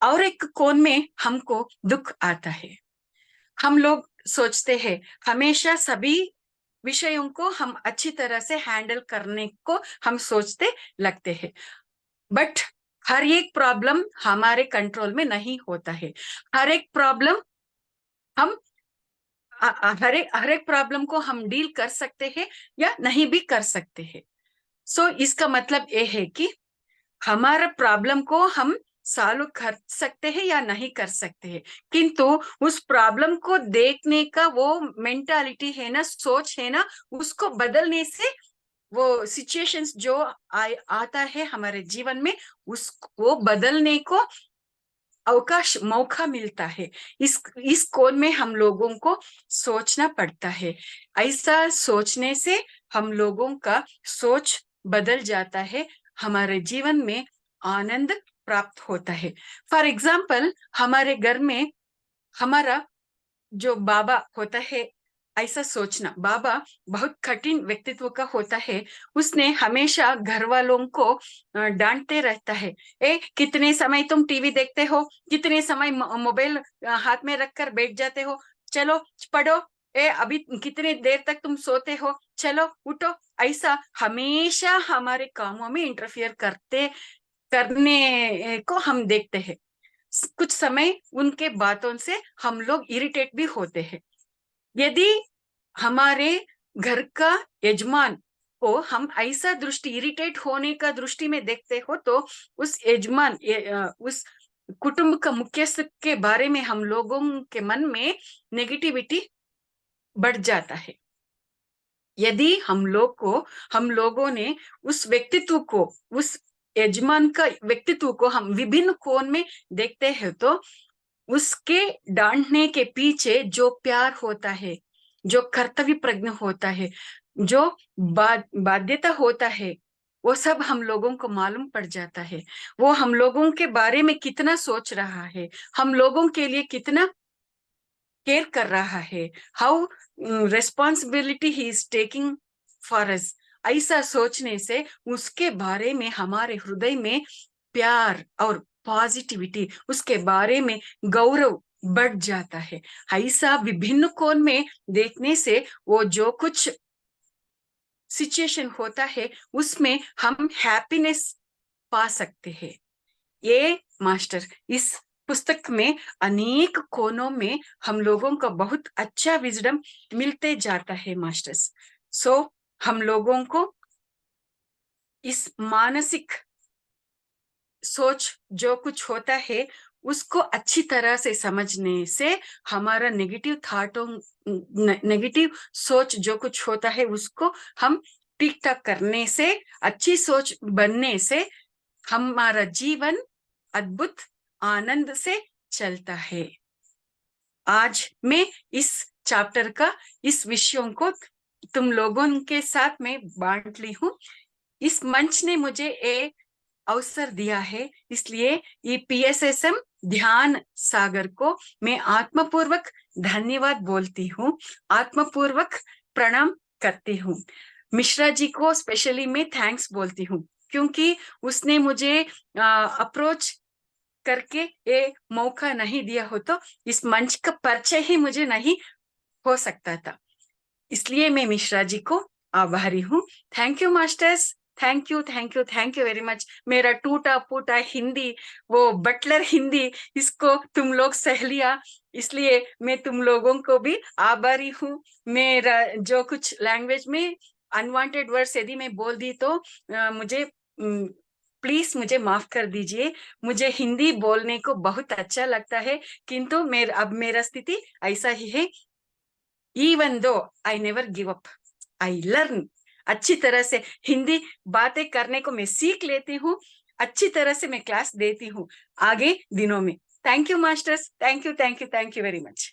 Speaker 2: और एक कोण में हमको दुख आता है। हम लोग सोचते हैं हमेशा सभी विषयों को हम अच्छी तरह से हैंडल करने को हम सोचते लगते हैं, बट हर एक प्रॉब्लम हमारे कंट्रोल में नहीं होता है। हर एक प्रॉब्लम हम हर एक प्रॉब्लम को हम डील कर सकते हैं या नहीं भी कर सकते हैं। सो इसका मतलब ये है कि हमारा प्रॉब्लम को हम सॉल्व कर सकते हैं या नहीं कर सकते हैं, किंतु उस प्रॉब्लम को देखने का वो मेंटालिटी है ना, सोच है ना, उसको बदलने से वो सिचुएशंस जो आता है हमारे जीवन में, वो बदलने को अवकाश मौका मिलता है। इस कोण में हम लोगों को सोचना पड़ता है। ऐसा सोचने से हम लोगों का सोच बदल जाता है, हमारे जीवन में आनंद प्राप्त होता है। फॉर एग्जाम्पल, हमारे घर में हमारा जो बाबा होता है, ऐसा सोचना बाबा बहुत कठिन व्यक्तित्व का होता है। उसने हमेशा घर वालों को डांटते रहता है। कितने समय तुम टीवी देखते हो, कितने समय मोबाइल हाथ में रखकर बैठ जाते हो, चलो पढ़ो। अभी कितने देर तक तुम सोते हो, चलो उठो। ऐसा हमेशा हमारे कामों में इंटरफियर करने को हम देखते हैं। कुछ समय उनके बातों से हम लोग इरिटेट भी होते हैं। यदि हमारे घर का यजमान को हम ऐसा दृष्टि, इरिटेट होने का दृष्टि में देखते हो, तो उस यजमान उस कुटुंब का मुख्यस्थ के बारे में हम लोगों के मन में नेगेटिविटी बढ़ जाता है। यदि हम लोगों ने उस व्यक्तित्व को, उस यजमान का व्यक्तित्व को हम विभिन्न कोण में देखते हैं, तो उसके डांटने के पीछे जो प्यार होता है, जो कर्तव्य प्रज्ञ होता है, जो बाध्यता होता है, वो सब हम लोगों को मालूम पड़ जाता है। वो हम लोगों के बारे में कितना सोच रहा है, हम लोगों के लिए कितना केयर कर रहा है, how responsibility he is taking for us. ऐसा सोचने से उसके बारे में हमारे हृदय में प्यार और पॉजिटिविटी, उसके बारे में गौरव बढ़ जाता है। ऐसा विभिन्न कोण में देखने से वो जो कुछ सिचुएशन होता है उसमें हम हैप्पीनेस पा सकते हैं। ये मास्टर इस पुस्तक में अनेक कोनों में हम लोगों को बहुत अच्छा विजडम मिलते जाता है मास्टर्स। सो हम लोगों को इस मानसिक सोच जो कुछ होता है उसको अच्छी तरह से समझने से हमारा नेगेटिव थॉटों नेगेटिव सोच जो कुछ होता है उसको हम ठीक ठाक करने से, अच्छी सोच बनने से हमारा जीवन अद्भुत आनंद से चलता है। आज मैं इस चैप्टर का इस विषयों को तुम लोगों के साथ में बांट ली हूँ। इस मंच ने मुझे एक अवसर दिया है, इसलिए ये PSSM ध्यान सागर को मैं आत्मपूर्वक धन्यवाद बोलती हूँ, आत्मपूर्वक प्रणाम करती हूँ। मिश्रा जी को स्पेशली मैं थैंक्स बोलती हूँ, क्योंकि उसने मुझे अप्रोच करके ये मौका नहीं दिया हो तो इस मंच का परिचय ही मुझे नहीं हो सकता था। इसलिए मैं मिश्रा जी को आभारी हूँ। Thank you masters, thank you thank you thank you very much. मेरा टूटा फूटा हिंदी, वो बटलर हिंदी, इसको तुम लोग सह लिया, इसलिए मैं तुम लोगों को भी आभारी हूँ। मेरा जो कुछ लैंग्वेज में अनवांटेड वर्ड्स यदि मैं बोल दी तो मुझे प्लीज मुझे माफ कर दीजिए। मुझे हिंदी बोलने को बहुत अच्छा लगता है, किंतु अब मेरा स्थिति ऐसा ही है। Even though I never give up, I learn। अच्छी तरह से हिंदी बातें करने को मैं सीख लेती हूँ, अच्छी तरह से मैं क्लास देती हूँ आगे दिनों में। Thank you masters, thank you thank you thank you very much.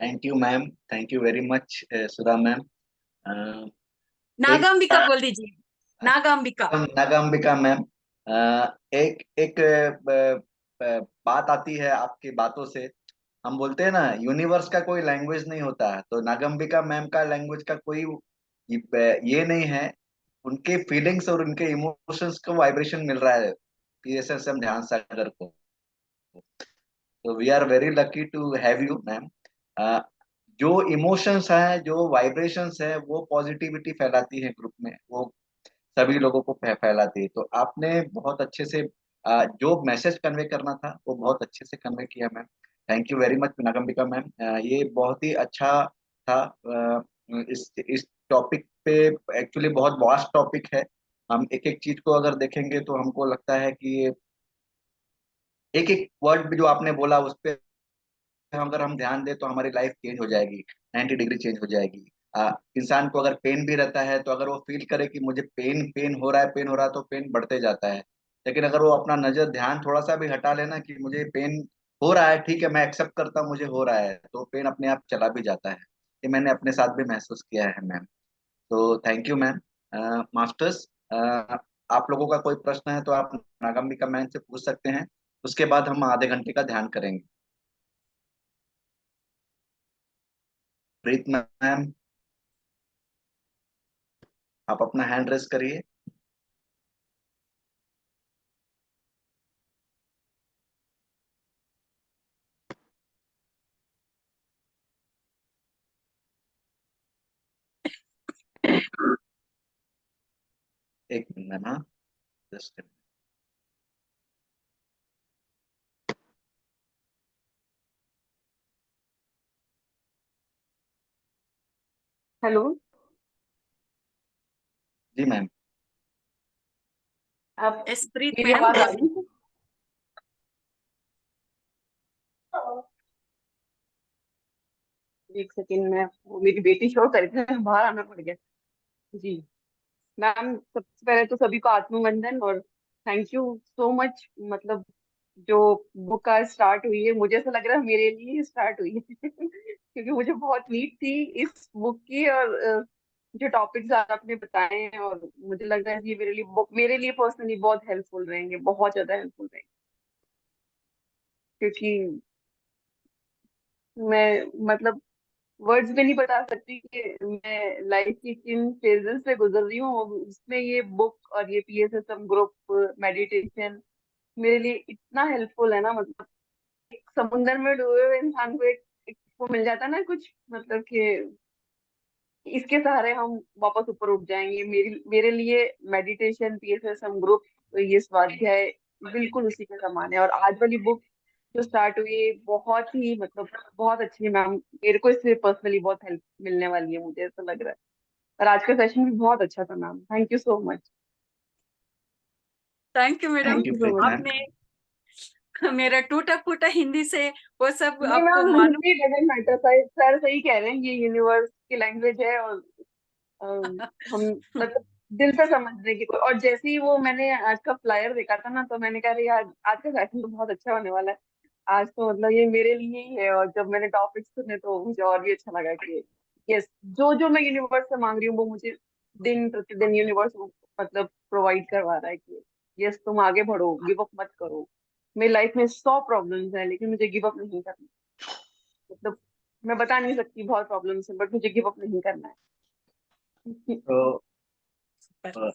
Speaker 1: Thank you ma'am, thank you very much Sudha ma'am. एक
Speaker 2: नागांबिका बोल दीजिए, नागांबिका।
Speaker 1: नागाम्बिका मैम, एक एक बात आती है आपकी बातों से। हम बोलते हैं ना, यूनिवर्स का कोई लैंग्वेज नहीं होता है, तो नागंबिका मैम का लैंग्वेज का कोई ये नहीं है। उनके फीलिंग्स और उनके इमोशंस को वाइब्रेशन मिल रहा है PSSM ध्यान सागर को। तो we are very lucky to have you ma'am. जो इमोशंस है, जो वाइब्रेशंस है, वो पॉजिटिविटी फैलाती है ग्रुप में, वो सभी लोगों को फैलाती है। तो आपने बहुत अच्छे से जो मैसेज कन्वे करना था वो बहुत अच्छे से कन्वे किया ma'am. Thank you very much Nagambika ma'am. ये बहुत ही अच्छा था। इस टॉपिक पे एक्चुअली बहुत वास्ट टॉपिक है। हम एक एक चीज को अगर देखेंगे तो हमको लगता है कि एक एक वर्ड भी जो आपने बोला उस पे अगर हम ध्यान दें तो हमारी लाइफ चेंज हो जाएगी, 90 डिग्री चेंज हो जाएगी। इंसान को अगर पेन भी रहता है तो अगर वो फील करे कि मुझे पेन पेन हो रहा है, पेन हो रहा है, तो पेन बढ़ते जाता है। लेकिन अगर वो अपना नजर ध्यान थोड़ा सा भी हटा लेना कि मुझे पेन हो रहा है, ठीक है, मैं एक्सेप्ट करता हूँ मुझे हो रहा है, तो पेन अपने आप चला भी जाता है। ये मैंने अपने साथ भी महसूस किया है मैम। तो थैंक यू मैम। मास्टर्स, आप लोगों का कोई प्रश्न है तो आप नागंबिका मैम से पूछ सकते हैं। उसके बाद हम आधे घंटे का ध्यान करेंगे। प्रीत मैम, आप अपना हैंड रेस करिए। एक मिनट मैम, हाँ, जस्ट।
Speaker 3: हेलो।
Speaker 1: जी मैम।
Speaker 3: आप
Speaker 2: एसप्रीत
Speaker 3: मेरी
Speaker 2: मैम
Speaker 3: आवाज आ
Speaker 2: बोल।
Speaker 3: रही है? एक सेकेंड में, वो मेरी बेटी शोर कर रही थी, बाहर आना पड़ गया। जी मैम, सबसे पहले तो सभी को आत्मवंदन और थैंक यू सो मच। मतलब जो बुक आज स्टार्ट हुई है, मुझे ऐसा लग रहा है मेरे लिए स्टार्ट हुई है क्योंकि मुझे बहुत नीड थी इस बुक की। और जो टॉपिक्स आपने बताए हैं, और मुझे लग रहा है ये मेरे लिए पर्सनली बहुत हेल्पफुल रहेंगे, बहुत ज्यादा हेल्पफुल रहेंगे। क्योंकि मैं मतलब वर्ड्स में नहीं बता सकती कि मैं लाइफ की किन फेजेस से गुजर रही हूँ। उसमें ये बुक और ये पीएसएसएम ग्रुप मेडिटेशन मेरे लिए इतना हेल्पफुल है ना। मतलब एक समुंदर में डूबे हुए इंसान को एक वो मिल जाता है ना कुछ, मतलब कि इसके सहारे हम वापस ऊपर उठ जाएंगे। मेरी मेरे लिए मेडिटेशन, पीएसएसएम ग्रुप, ये स्वाध्याय बिल्कुल उसी के समान है। और आज वाली बुक जो स्टार्ट हुई है बहुत ही मतलब बहुत अच्छी है मैम। मेरे को इससे पर्सनली बहुत हेल्प मिलने वाली है, मुझे ऐसा लग रहा है। और आज का सेशन भी बहुत अच्छा था ma'am. Thank you so much.
Speaker 2: Thank you madam.
Speaker 1: Thank you
Speaker 3: thank you so
Speaker 1: Preeti
Speaker 3: much.
Speaker 1: Ma'am.
Speaker 2: आपने मेरा टूटा फूटा हिंदी से वो सब
Speaker 3: नहीं
Speaker 2: आपको
Speaker 3: मैम,
Speaker 2: मालूम।
Speaker 3: Hindi doesn't matter. सर सही कह रहे हैं, ये यूनिवर्स की लैंग्वेज है। और हम मतलब दिल से समझने की कोई। और जैसे ही वो मैंने आज का फ्लायर देखा था ना, तो मैंने कहा अरे यार आज का सेशन तो बहुत अच्छा होने वाला है। आज तो मतलब ये मेरे लिए ही है। और जब मैंने टॉपिक सुने तो मुझे और भी अच्छा लगा कि यस, जो जो मैं यूनिवर्स से मांग रही हूँ वो मुझे दिन प्रतिदिन यूनिवर्स मतलब प्रोवाइड करवा रहा है कि यस तुम आगे बढ़ो, गिव अप मत करो। मेरी लाइफ में 100 प्रॉब्लम्स हैं लेकिन मुझे गिव अप नहीं करना। मतलब मैं बता नहीं सकती बहुत प्रॉब्लम्स हैं, बट मुझे गिव अप नहीं करना है।
Speaker 1: तो अ,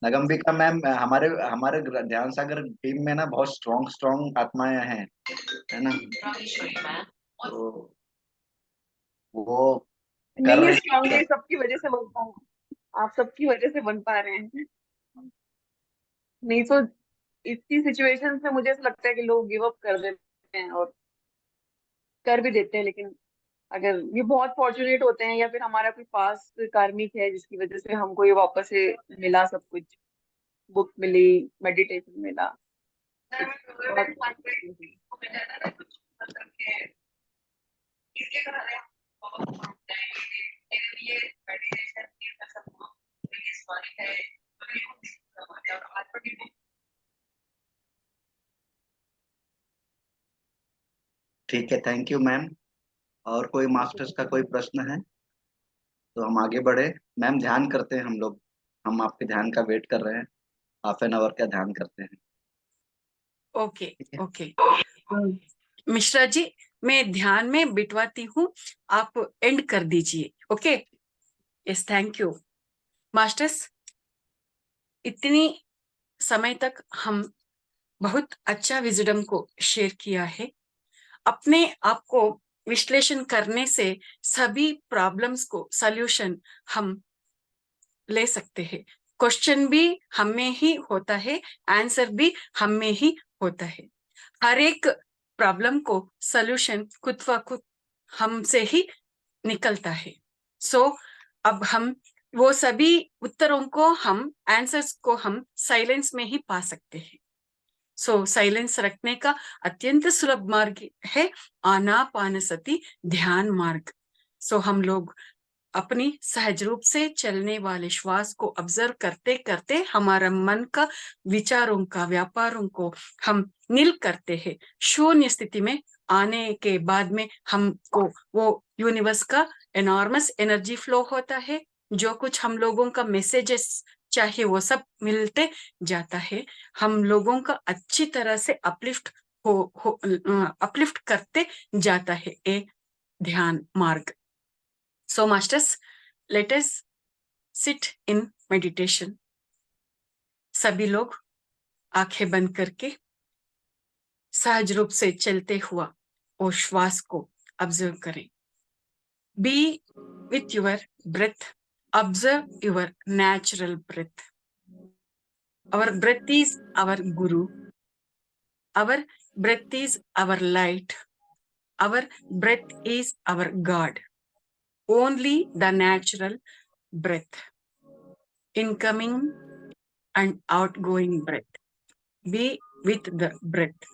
Speaker 1: नगम्बिका मैम, हमारे हमारे ध्यान सागर टीम में ना बहुत स्ट्रॉन्ग स्ट्रॉन्ग आत्माएं हैं, है ना? तो वो कर
Speaker 3: नहीं, ये
Speaker 1: रही
Speaker 3: स्ट्रांगली
Speaker 1: है।
Speaker 3: सबकी वजह से बन पा रहा है। आप सबकी वजह से बन पा रहे हैं। नहीं तो इतनी सिचुएशंस में मुझे ऐसा लगता है कि लोग गिव अप कर देते हैं, और कर भी देते हैं। लेकिन अगर ये बहुत फॉर्चुनेट होते हैं या फिर हमारा कोई पास्ट कार्मिक है जिसकी वजह से हमको ये वापस से मिला सब कुछ, बुक मिली, मेडिटेशन मिला।
Speaker 1: ठीक है, थैंक यू मैम। और कोई मास्टर्स का कोई प्रश्न है तो हम आगे बढ़े। मैम, ध्यान करते हैं हम लोग। हम आपके ध्यान का वेट कर रहे हैं। हाफ एन आवर का ध्यान करते हैं।
Speaker 2: ओके
Speaker 1: ठीक है।
Speaker 2: ओके। मिश्रा जी, मैं ध्यान में बिठवाती हूँ, आप एंड कर दीजिए। Okay, yes, thank you masters. इतनी समय तक हम बहुत अच्छा विजडम को शेयर किया है। अपने आप को विश्लेषण करने से सभी प्रॉब्लम्स को सॉल्यूशन हम ले सकते हैं। क्वेश्चन भी हम में ही होता है, आंसर भी हम में ही होता है। हर एक प्रॉब्लम को सॉल्यूशन खुद व खुद हमसे ही निकलता है। सो अब हम वो सभी उत्तरों को, हम आंसर्स को हम साइलेंस में ही पा सकते हैं। सो साइलेंस रखने का अत्यंत सुलभ मार्ग है आनापानसति ध्यान मार्ग। सो हम लोग अपनी सहज रूप से चलने वाले श्वास को ऑब्जर्व करते करते हमारा मन का, विचारों का, व्यापारों को हम नील करते हैं। शून्य स्थिति में आने के बाद में हमको वो यूनिवर्स का एनॉर्मस एनर्जी फ्लो होता है। जो कुछ हम लोगों का मैसेजेस चाहे वो सब मिलते जाता है। हम लोगों का अच्छी तरह से अपलिफ्ट करते जाता है ये ध्यान मार्ग। So masters, let us sit in meditation. सभी लोग आंखें बंद करके सहज रूप से चलते हुआ और श्वास को ऑब्जर्व करें। Be with your breath. Observe your natural breath. Our breath is our guru. Our breath is our light. Our breath is our God. Only the natural breath. Incoming and outgoing breath. Be with the breath.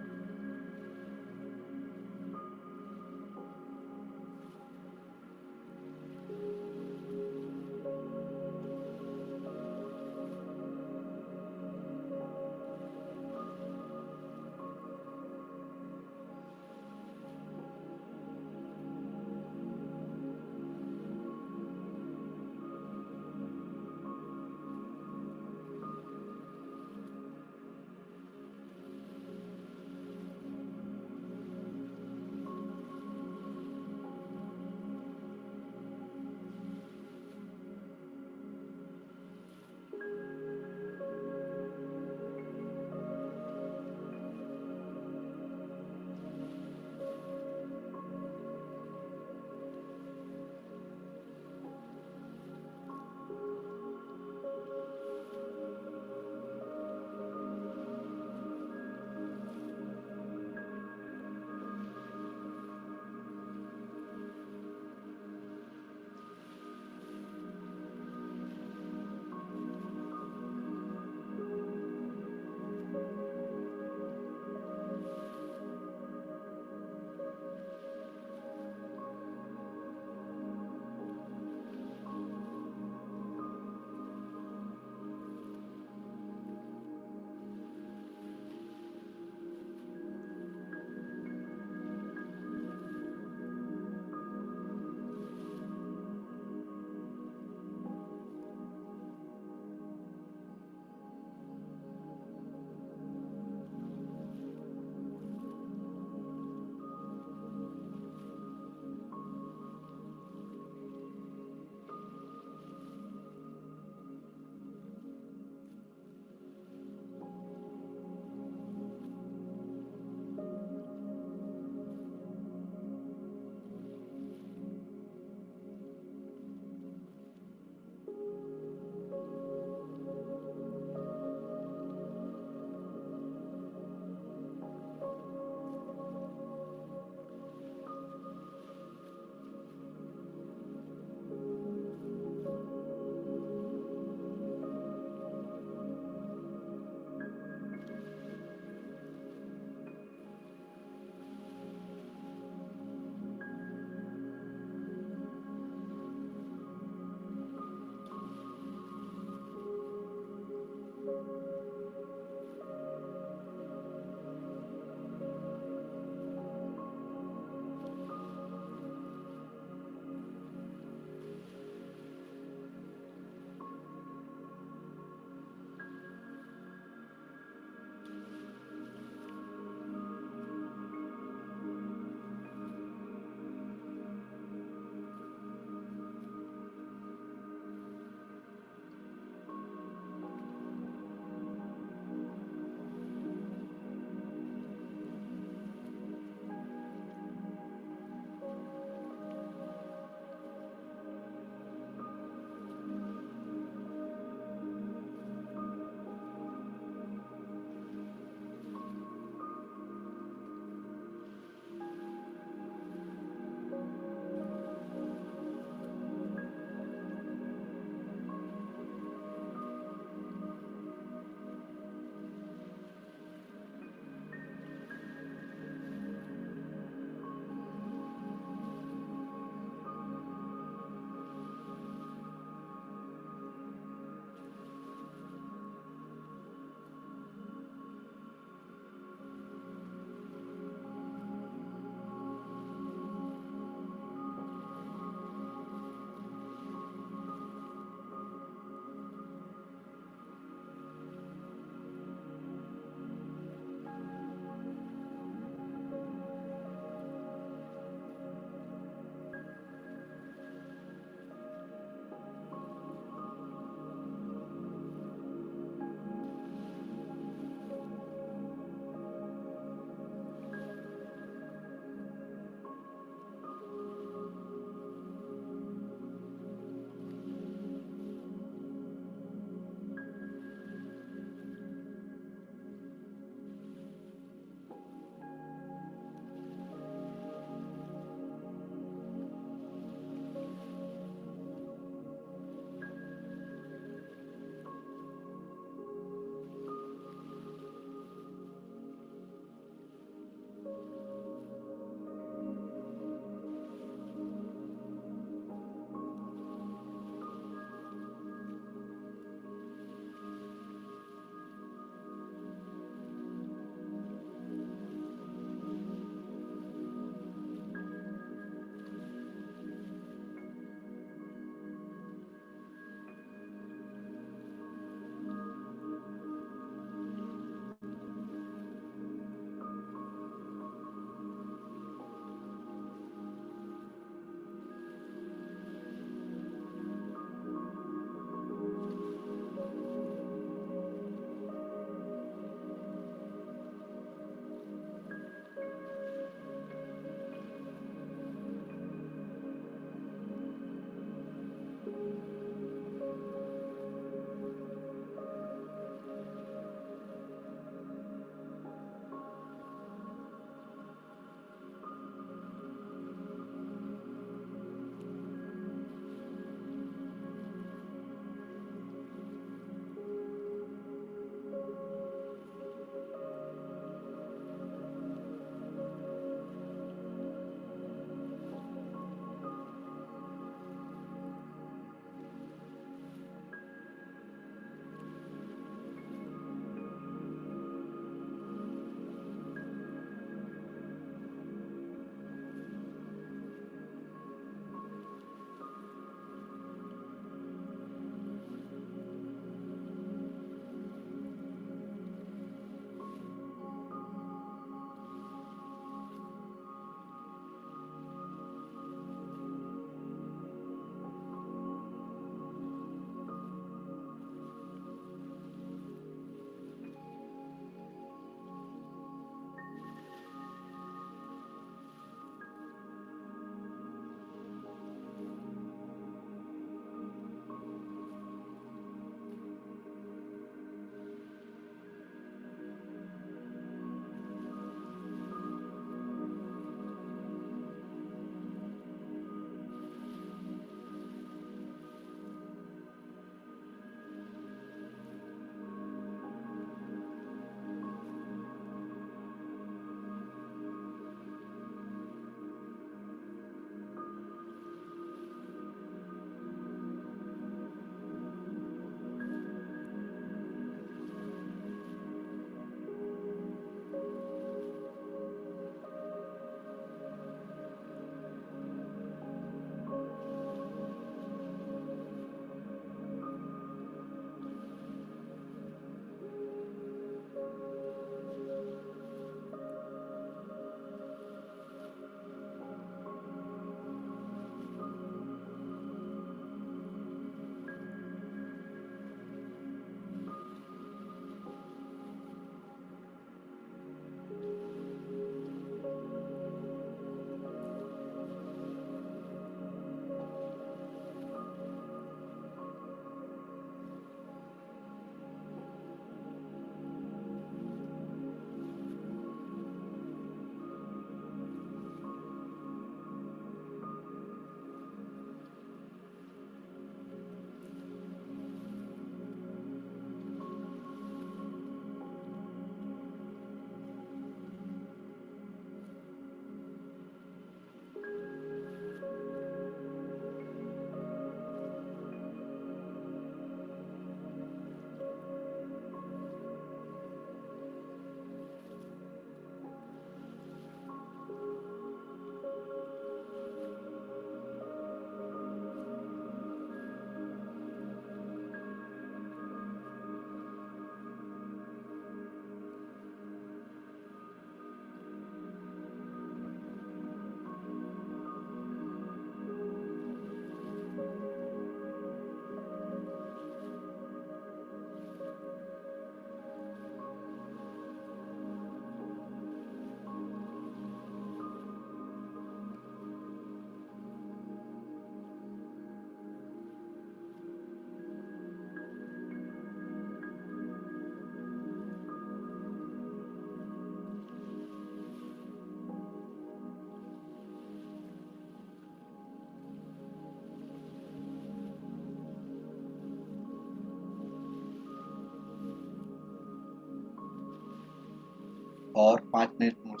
Speaker 1: और 5 minute मुझ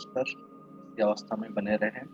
Speaker 1: इस अवस्था में बने रहें।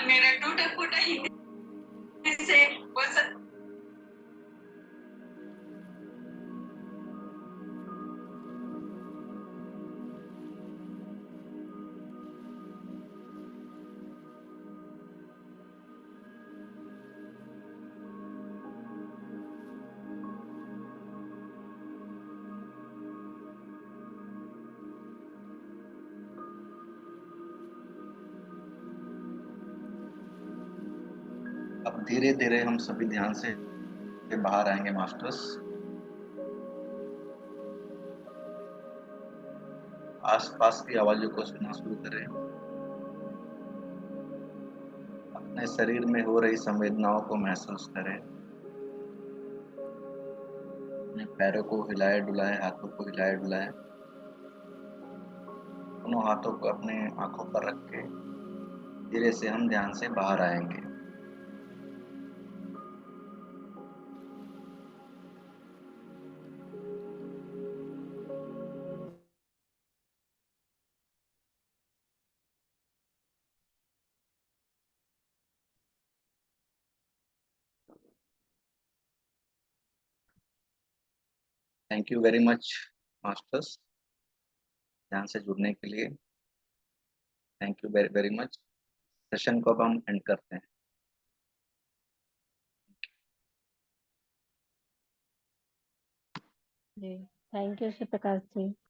Speaker 2: मेरा टूटा फूटा हिंदी से बस
Speaker 1: अब धीरे धीरे हम सभी ध्यान से बाहर आएंगे मास्टर्स। आसपास की आवाजों को सुनना शुरू करें। अपने शरीर में हो रही संवेदनाओं को महसूस करें। अपने पैरों को हिलाए डुलाए, हाथों को हिलाए डुलाए। दोनों हाथों को अपने आंखों पर रख के धीरे से हम ध्यान से बाहर आएंगे। Thank you very much masters, ध्यान से जुड़ने के लिए। Thank you very very much. Session को अब हम एंड करते हैं।
Speaker 4: जी, thank you Shiv Prakash ji.